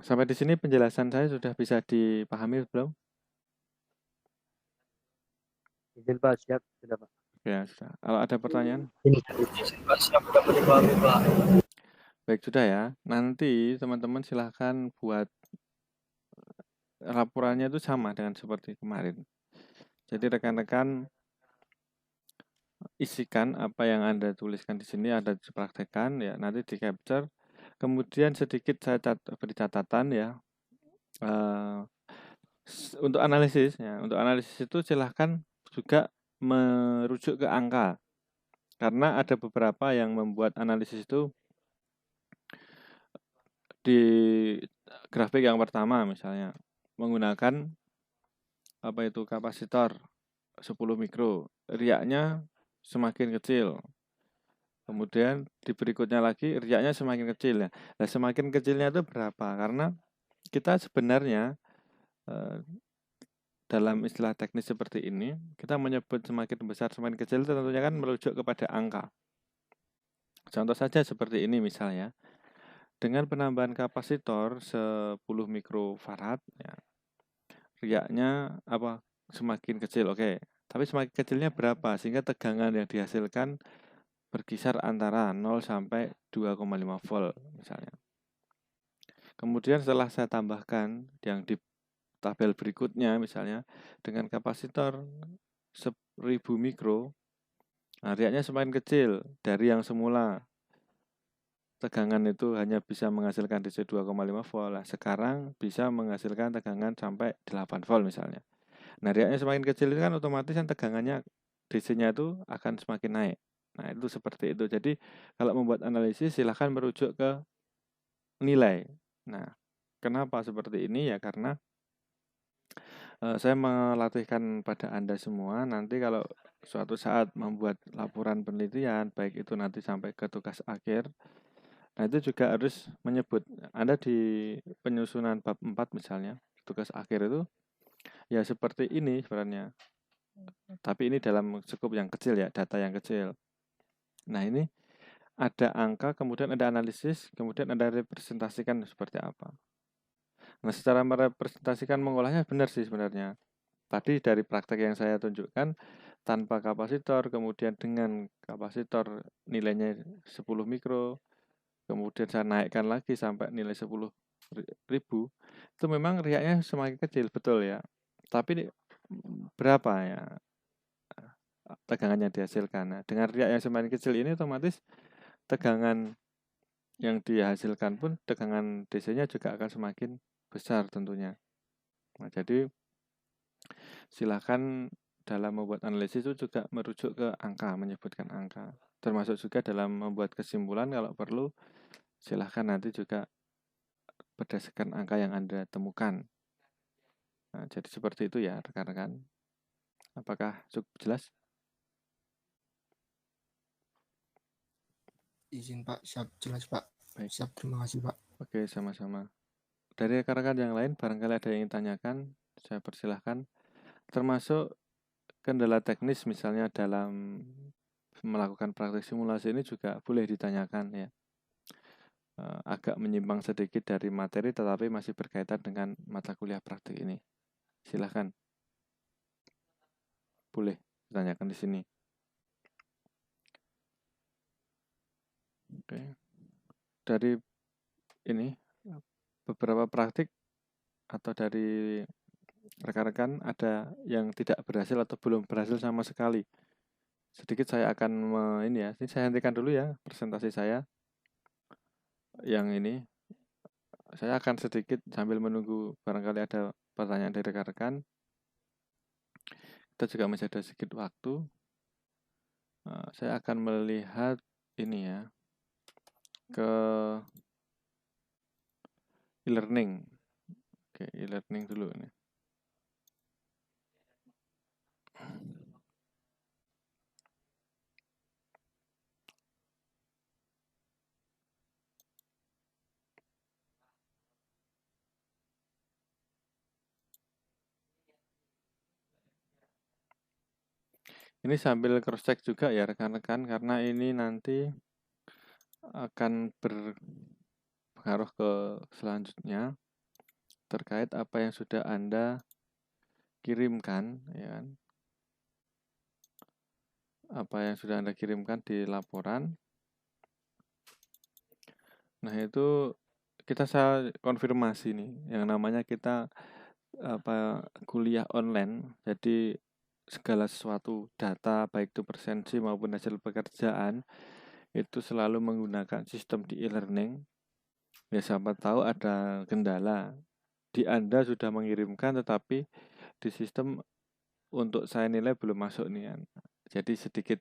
Sampai di sini penjelasan saya sudah bisa dipahami belum? Izin Pak, siap sudah Pak. Ya, sudah. Kalau ada pertanyaan? Izin Pak, siap dapat dipahami Pak. Baik, sudah ya. Nanti teman-teman silahkan buat laporannya itu sama dengan seperti kemarin. Jadi rekan-rekan isikan apa yang Anda tuliskan di sini, Anda dipraktekkan ya, nanti di capture. Kemudian sedikit saya beri catatan ya. Untuk analisis ya, untuk analisis itu silahkan juga merujuk ke angka. Karena ada beberapa yang membuat analisis itu di grafik yang pertama misalnya menggunakan apa itu kapasitor 10 mikro, riaknya semakin kecil. Kemudian di berikutnya lagi riaknya semakin kecil ya. Nah, semakin kecilnya itu berapa? Karena kita sebenarnya dalam istilah teknis seperti ini, kita menyebut semakin besar semakin kecil itu tentunya kan merujuk kepada angka. Contoh saja seperti ini misalnya. Dengan penambahan kapasitor 10 mikrofarad ya, riaknya apa semakin kecil, oke. Tapi semakin kecilnya berapa sehingga tegangan yang dihasilkan berkisar antara 0 sampai 2,5 volt misalnya. Kemudian setelah saya tambahkan yang di tabel berikutnya misalnya dengan kapasitor 1000 mikro, nah riaknya semakin kecil dari yang semula tegangan itu hanya bisa menghasilkan DC 2,5 volt. Nah, sekarang bisa menghasilkan tegangan sampai 8 volt misalnya. Nah, riaknya semakin kecil itu kan otomatis kan tegangannya DC-nya itu akan semakin naik. Nah, itu seperti itu. Jadi, kalau membuat analisis silahkan merujuk ke nilai. Nah, kenapa seperti ini? Ya karena saya melatihkan pada Anda semua nanti kalau suatu saat membuat laporan penelitian, baik itu nanti sampai ke tugas akhir, nah itu juga harus menyebut, Anda di penyusunan bab 4 misalnya, tugas akhir itu, ya seperti ini sebenarnya. Tapi ini dalam skup yang kecil ya, data yang kecil. Nah ini ada angka, kemudian ada analisis, kemudian ada representasikan seperti apa. Nah secara merepresentasikan mengolahnya benar sih sebenarnya. Tadi dari praktek yang saya tunjukkan, tanpa kapasitor, kemudian dengan kapasitor nilainya 10 mikro, kemudian saya naikkan lagi sampai nilai 10.000, itu memang riaknya semakin kecil, betul ya. Tapi berapa ya tegangan yang dihasilkan? Nah, dengan riak yang semakin kecil ini otomatis tegangan yang dihasilkan pun tegangan DC-nya juga akan semakin besar tentunya. Nah, jadi silakan dalam membuat analisis itu juga merujuk ke angka, menyebutkan angka. Termasuk juga dalam membuat kesimpulan kalau perlu silahkan nanti juga berdasarkan angka yang Anda temukan. Nah, jadi seperti itu ya rekan-rekan. Apakah cukup jelas? Izin Pak, siap jelas Pak. Baik. Siap, terima kasih Pak. Oke, sama-sama. Dari rekan-rekan yang lain, barangkali ada yang ingin tanyakan, saya persilahkan. Termasuk kendala teknis misalnya dalam melakukan praktek simulasi ini juga boleh ditanyakan ya. agak menyimpang sedikit dari materi tetapi masih berkaitan dengan mata kuliah praktik ini. Silahkan. Boleh ditanyakan di sini. Oke. Dari ini beberapa praktik atau dari rekan-rekan ada yang tidak berhasil atau belum berhasil sama sekali. Sedikit saya akan ini saya hentikan dulu ya presentasi saya. Yang ini saya akan sedikit sambil menunggu barangkali ada pertanyaan dari rekan-rekan. Kita juga masih ada sedikit waktu. Saya akan melihat ini ya ke e-learning. Oke, e-learning dulu ini. Ini sambil cross check juga ya rekan-rekan karena ini nanti akan berpengaruh ke selanjutnya terkait apa yang sudah Anda kirimkan ya kan. Apa yang sudah Anda kirimkan di laporan. Nah, itu saya konfirmasi nih yang namanya kita kuliah online. Jadi segala sesuatu data baik itu presensi maupun hasil pekerjaan itu selalu menggunakan sistem di e-learning. Ya siapa tahu ada kendala di Anda sudah mengirimkan tetapi di sistem untuk saya nilai belum masuk nih. Jadi sedikit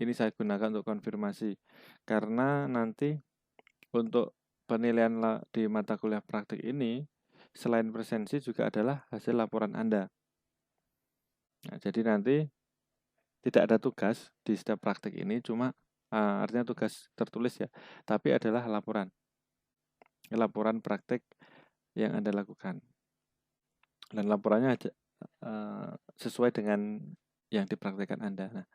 ini saya gunakan untuk konfirmasi karena nanti untuk penilaian di mata kuliah praktik ini selain presensi juga adalah hasil laporan Anda. Nah, jadi nanti tidak ada tugas di setiap praktik ini, cuma artinya tugas tertulis ya, tapi adalah laporan praktik yang Anda lakukan. Dan laporannya sesuai dengan yang dipraktikkan Anda. Nah,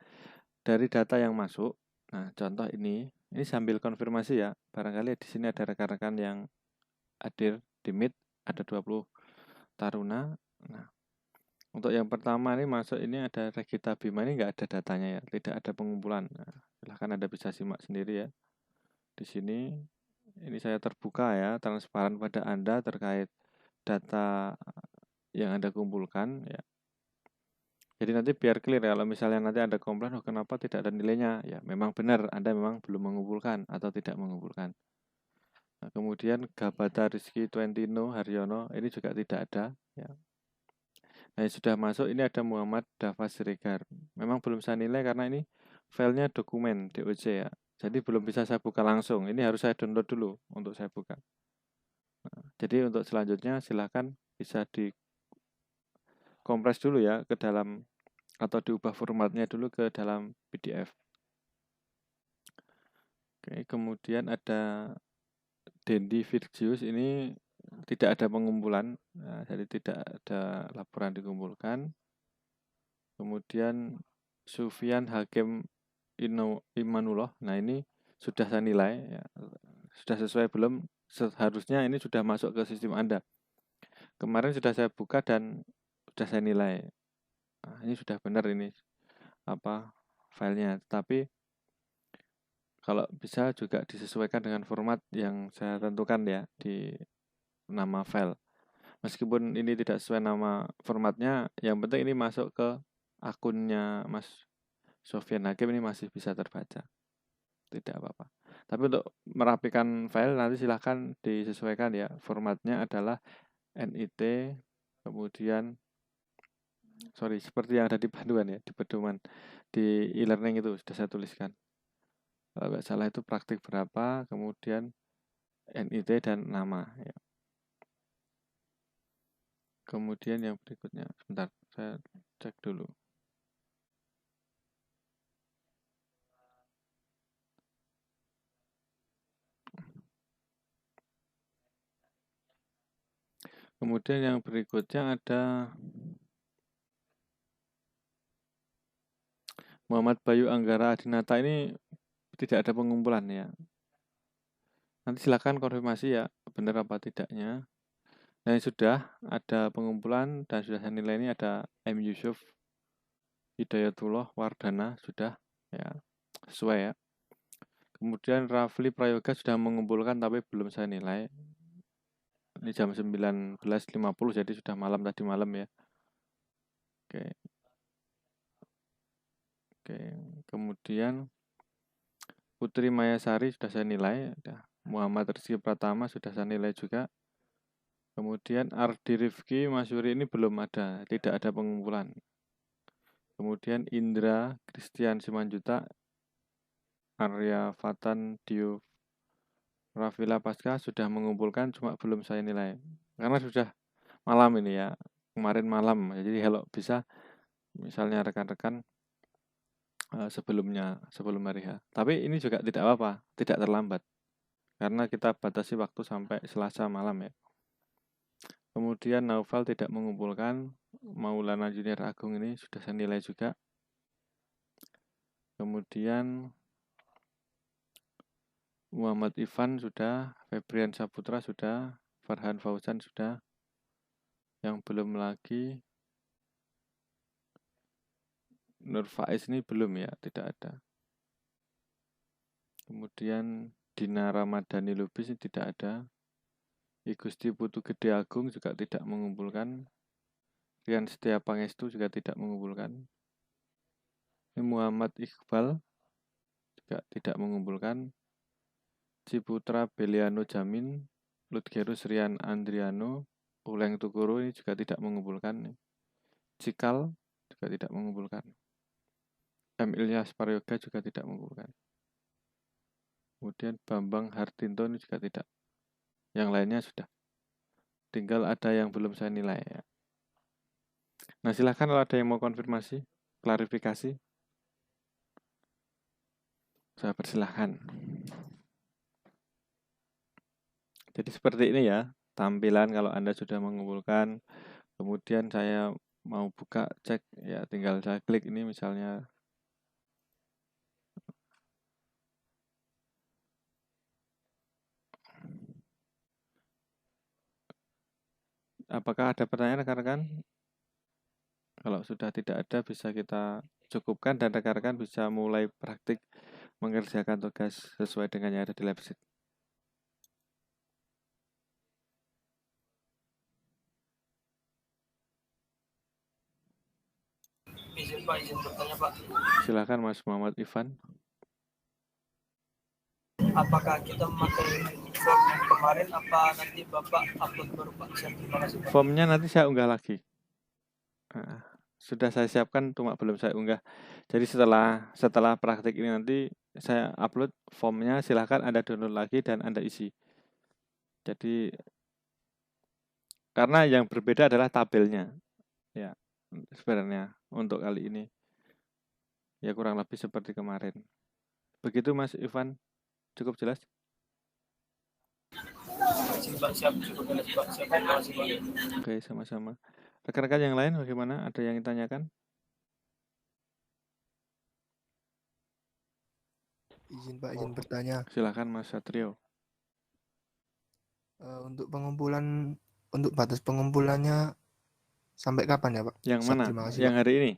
dari data yang masuk, nah contoh ini sambil konfirmasi ya, barangkali di sini ada rekan-rekan yang hadir di Meet, ada 20 taruna. Nah, untuk yang pertama ini masuk ini ada Regita Bima, ini nggak ada datanya ya, tidak ada pengumpulan. Nah, silahkan Anda bisa simak sendiri ya. Di sini ini saya terbuka ya, transparan pada Anda terkait data yang Anda kumpulkan ya. Jadi nanti biar clear ya, kalau misalnya nanti Anda komplain, kenapa tidak ada nilainya? Ya memang benar, Anda memang belum mengumpulkan atau tidak mengumpulkan. Nah, kemudian Gabata Rizky Twentino Haryono ini juga tidak ada ya. Nah, yang sudah masuk ini ada Muhammad Dava Siregar. Memang belum saya nilai karena ini filenya dokumen DOC ya. Jadi belum bisa saya buka langsung. Ini harus saya download dulu untuk saya buka. Nah, jadi untuk selanjutnya silakan bisa dikompres dulu ya ke dalam atau diubah formatnya dulu ke dalam PDF. Oke, kemudian ada Dendi Virgius ini tidak ada pengumpulan, nah, jadi tidak ada laporan dikumpulkan. Kemudian Sufyan Hakim Imanullah, nah ini sudah saya nilai, ya. Sudah sesuai belum? Seharusnya ini sudah masuk ke sistem Anda. Kemarin sudah saya buka dan sudah saya nilai. Nah, ini sudah benar ini filenya, tapi kalau bisa juga disesuaikan dengan format yang saya tentukan ya di nama file. Meskipun ini tidak sesuai nama formatnya, yang penting ini masuk ke akunnya Mas Sofyan Hakim ini masih bisa terbaca. Tidak apa-apa. Tapi untuk merapikan file nanti silahkan disesuaikan ya. Formatnya adalah NIT, kemudian seperti yang ada di panduan ya, di pedoman di e-learning itu sudah saya tuliskan. Kalau nggak salah itu praktik berapa, kemudian NIT dan nama ya. Kemudian yang berikutnya, sebentar, saya cek dulu. Kemudian yang berikutnya ada Muhammad Bayu Anggara Adinata, ini tidak ada pengumpulan ya. Nanti silakan konfirmasi ya, benar apa tidaknya. Nah, yang sudah ada pengumpulan dan sudah saya nilai ini ada M. Yusuf Hidayatullah Wardana, sudah ya, sesuai ya. Kemudian Rafli Prayoga sudah mengumpulkan tapi belum saya nilai. Ini jam 19.50 jadi sudah malam tadi malam ya. Oke. Oke. Kemudian Putri Mayasari sudah saya nilai. Muhammad Rizky Pratama sudah saya nilai juga. Kemudian Ardi Rifki Masyuri ini belum ada, tidak ada pengumpulan. Kemudian Indra Christian Simanjuta, Arya Fatan Dio Rafila Pasca sudah mengumpulkan, cuma belum saya nilai. Karena sudah malam ini ya, kemarin malam. Jadi kalau bisa, misalnya rekan-rekan sebelum hari H. Tapi ini juga tidak apa-apa, tidak terlambat. Karena kita batasi waktu sampai Selasa malam ya. Kemudian Naufal tidak mengumpulkan, Maulana Junior Agung ini sudah saya nilai juga. Kemudian Muhammad Ivan sudah, Febrian Saputra sudah, Farhan Fauzan sudah. Yang belum lagi Nur Faiz ini belum ya, tidak ada. Kemudian Dina Ramadhani Lubis ini tidak ada. I Gusti Putu Gede Agung juga tidak mengumpulkan. Rian Setia Pangestu juga tidak mengumpulkan. Muhammad Iqbal juga tidak mengumpulkan. Ciputra Beliano Jamin, Lutgerus Rian Andriano, Uleng Tukuru ini juga tidak mengumpulkan. Cikal juga tidak mengumpulkan. M. Ilyas Paryoga juga tidak mengumpulkan. Kemudian Bambang Hartinto ini juga tidak. Yang lainnya sudah. Tinggal ada yang belum saya nilai ya. Nah, silahkan kalau ada yang mau konfirmasi, klarifikasi, saya persilahkan. Jadi seperti ini ya, tampilan kalau Anda sudah mengumpulkan, kemudian saya mau buka cek, ya tinggal saya klik ini misalnya. Apakah ada pertanyaan rekan-rekan? Kalau sudah tidak ada bisa kita cukupkan dan rekan-rekan bisa mulai praktik mengerjakan tugas sesuai dengan yang ada di lab sheet. Izin Pak, izin bertanya Pak. Silakan Mas Muhammad Ivan. Apakah kita memakai form yang kemarin apa nanti Bapak upload baru Pak? Terima kasih Pak. Formnya nanti saya unggah lagi. Sudah saya siapkan, cuma belum saya unggah. Jadi setelah praktik ini nanti saya upload formnya, silahkan Anda download lagi dan Anda isi. Jadi karena yang berbeda adalah tabelnya. Ya, sebenarnya untuk kali ini. Ya kurang lebih seperti kemarin. Begitu Mas Ivan, cukup jelas? Siap, cukup jelas Pak. Siap, terima kasih Pak. Oke, sama-sama. Rekan-rekan yang lain bagaimana? Ada yang ditanyakan? Izin Pak, izin bertanya. Silakan Mas Satrio. Untuk pengumpulan, untuk batas pengumpulannya sampai kapan ya Pak? Yang Siap, mana? terima kasih, Yang Pak. hari ini?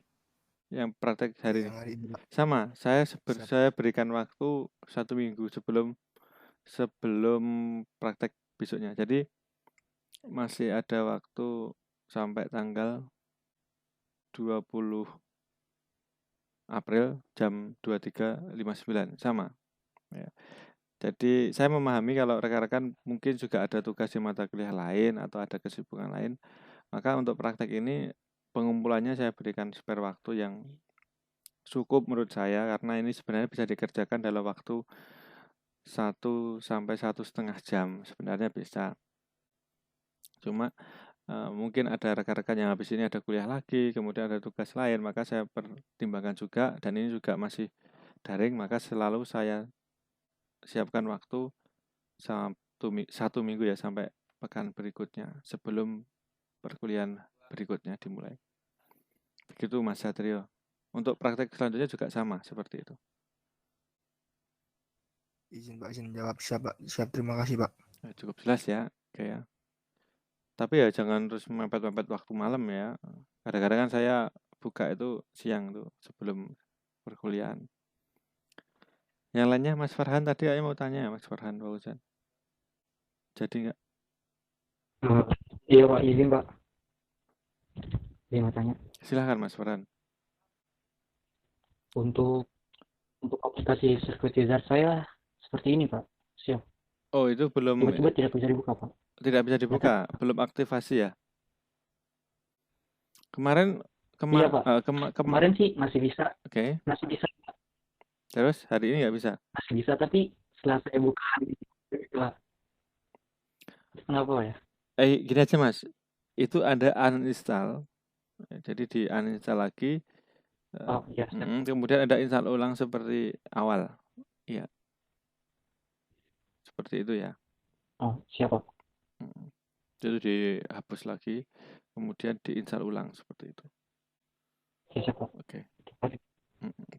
Yang praktek hari Yang ini? hari ini Pak. Sama, saya Siap. saya berikan waktu 1 minggu sebelum praktek besoknya. Jadi masih ada waktu sampai tanggal 20 April jam 23.59 sama. Ya. Jadi saya memahami kalau rekan-rekan mungkin juga ada tugas di mata kuliah lain atau ada kesibukan lain, maka untuk praktek ini pengumpulannya saya berikan spare waktu yang cukup menurut saya karena ini sebenarnya bisa dikerjakan dalam waktu 1 sampai 1,5 jam sebenarnya bisa. Cuma mungkin ada rekan-rekan yang habis ini ada kuliah lagi, kemudian ada tugas lain, maka saya pertimbangkan juga dan ini juga masih daring, maka selalu saya siapkan waktu 1 minggu ya sampai pekan berikutnya sebelum perkuliahan berikutnya dimulai. Begitu Mas Satrio. Untuk praktek selanjutnya juga sama seperti itu. Izin Pak, izin jawab. Siap Pak, siap, terima kasih Pak. Ya, cukup jelas ya, oke ya. Tapi ya jangan terus mepet-mepet waktu malam ya. Kadang-kadang kan saya buka itu siang tuh sebelum perkuliahan. Yang lainnya Mas Farhan tadi saya mau tanya Mas Farhan Fauzan. Jadi nggak? Iya Pak, izin Pak. Izin mau tanya. Silahkan Mas Farhan. Untuk aplikasi sirkuit wizard saya seperti ini Pak. Siap. Oh itu belum, Tiba-tiba tidak bisa dibuka Pak. tidak bisa dibuka, belum aktivasi ya? Kemarin Iya Pak. kemarin Kemarin sih masih bisa, oke. Pak. Terus hari ini nggak bisa? Masih bisa, tapi setelah saya buka Pak. Kenapa ya? Gini aja Mas, itu ada uninstall, jadi di uninstall lagi. Oh iya. Kemudian ada install ulang seperti awal, iya. Seperti itu ya. Oh siap Pak. Itu dihapus lagi, kemudian diinstal ulang seperti itu. Ya, siap Pak. Oke.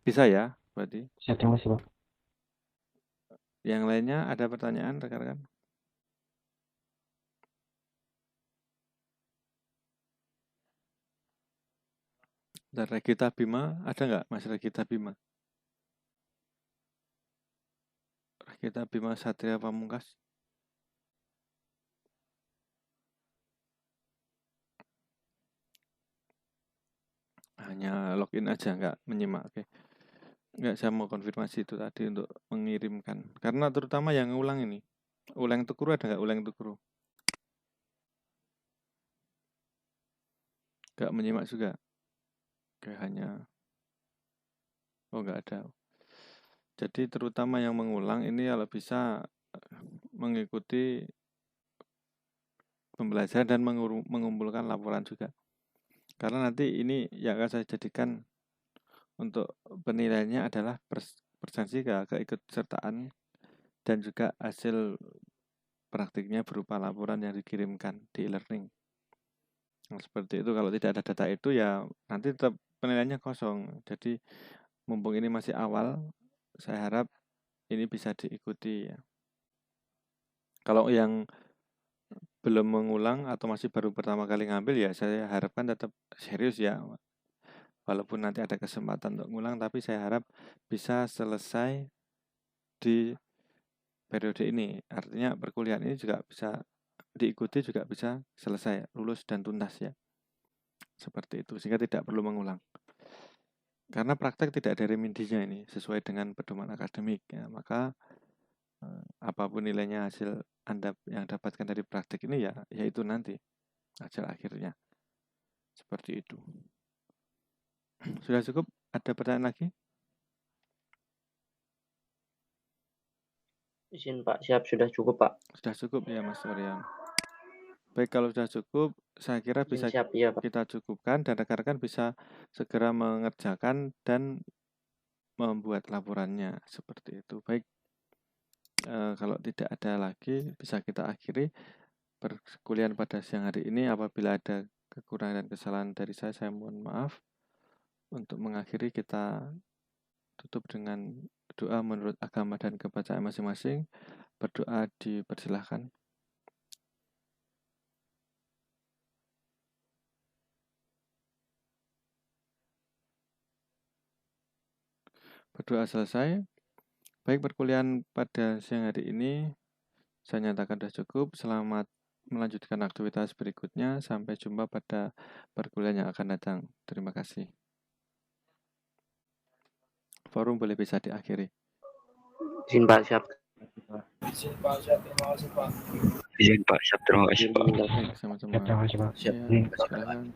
Bisa ya, berarti. Siap, terima kasih Pak. Yang lainnya ada pertanyaan rekan-rekan? Dan Regita Bima, ada nggak Mas Regita Bima? Regita Bima Satria Pamungkas? Hanya login aja, nggak menyimak. Oke. Nggak, saya mau konfirmasi itu tadi untuk mengirimkan. Karena terutama yang ulang ini. Ulang Tukuru ada nggak ulang Tukuru? Nggak menyimak juga? Oke, hanya... Oh, nggak ada. Jadi terutama yang mengulang ini kalau bisa mengikuti pembelajaran dan mengumpulkan laporan juga. Karena nanti ini yang akan saya jadikan untuk penilaiannya adalah presensi keikutsertaan dan juga hasil praktiknya berupa laporan yang dikirimkan di e-learning. Nah, seperti itu. Kalau tidak ada data itu ya nanti tetap penilaiannya kosong. Jadi mumpung ini masih awal, saya harap ini bisa diikuti ya. Kalau yang belum mengulang atau masih baru pertama kali ngambil ya saya harapkan tetap serius ya. Walaupun nanti ada kesempatan untuk ngulang, tapi saya harap bisa selesai di periode ini. Artinya perkuliahan ini juga bisa diikuti, juga bisa selesai, lulus dan tuntas ya. Seperti itu, sehingga tidak perlu mengulang. Karena praktek tidak ada remedinya ini, sesuai dengan pedoman akademik ya. Maka apapun nilainya hasil Anda yang dapatkan dari praktek ini ya itu nanti hasil akhirnya. Seperti itu. Sudah cukup? Ada pertanyaan lagi? Izin Pak, siap, sudah cukup Pak. Sudah cukup ya Mas Suryan. Baik, kalau sudah cukup, saya kira bisa Siap, iya Pak. kita cukupkan dan rekan-rekan bisa segera mengerjakan dan membuat laporannya seperti itu. Baik, kalau tidak ada lagi bisa kita akhiri perkuliahan pada siang hari ini. Apabila ada kekurangan dan kesalahan dari saya mohon maaf. Untuk mengakhiri kita tutup dengan doa menurut agama dan kepercayaan masing-masing. Berdoa dipersilahkan. Berdoa selesai. Baik, perkuliahan pada siang hari ini saya nyatakan sudah cukup. Selamat melanjutkan aktivitas berikutnya. Sampai jumpa pada perkuliahan yang akan datang. Terima kasih. Forum boleh bisa diakhiri. Izin Pak, siap. Izin Pak, siap. Terima kasih Pak. Izin Pak, siap. Terima kasih Pak. Sama-sama. Siap, terima kasih Pak. Ya, silakan.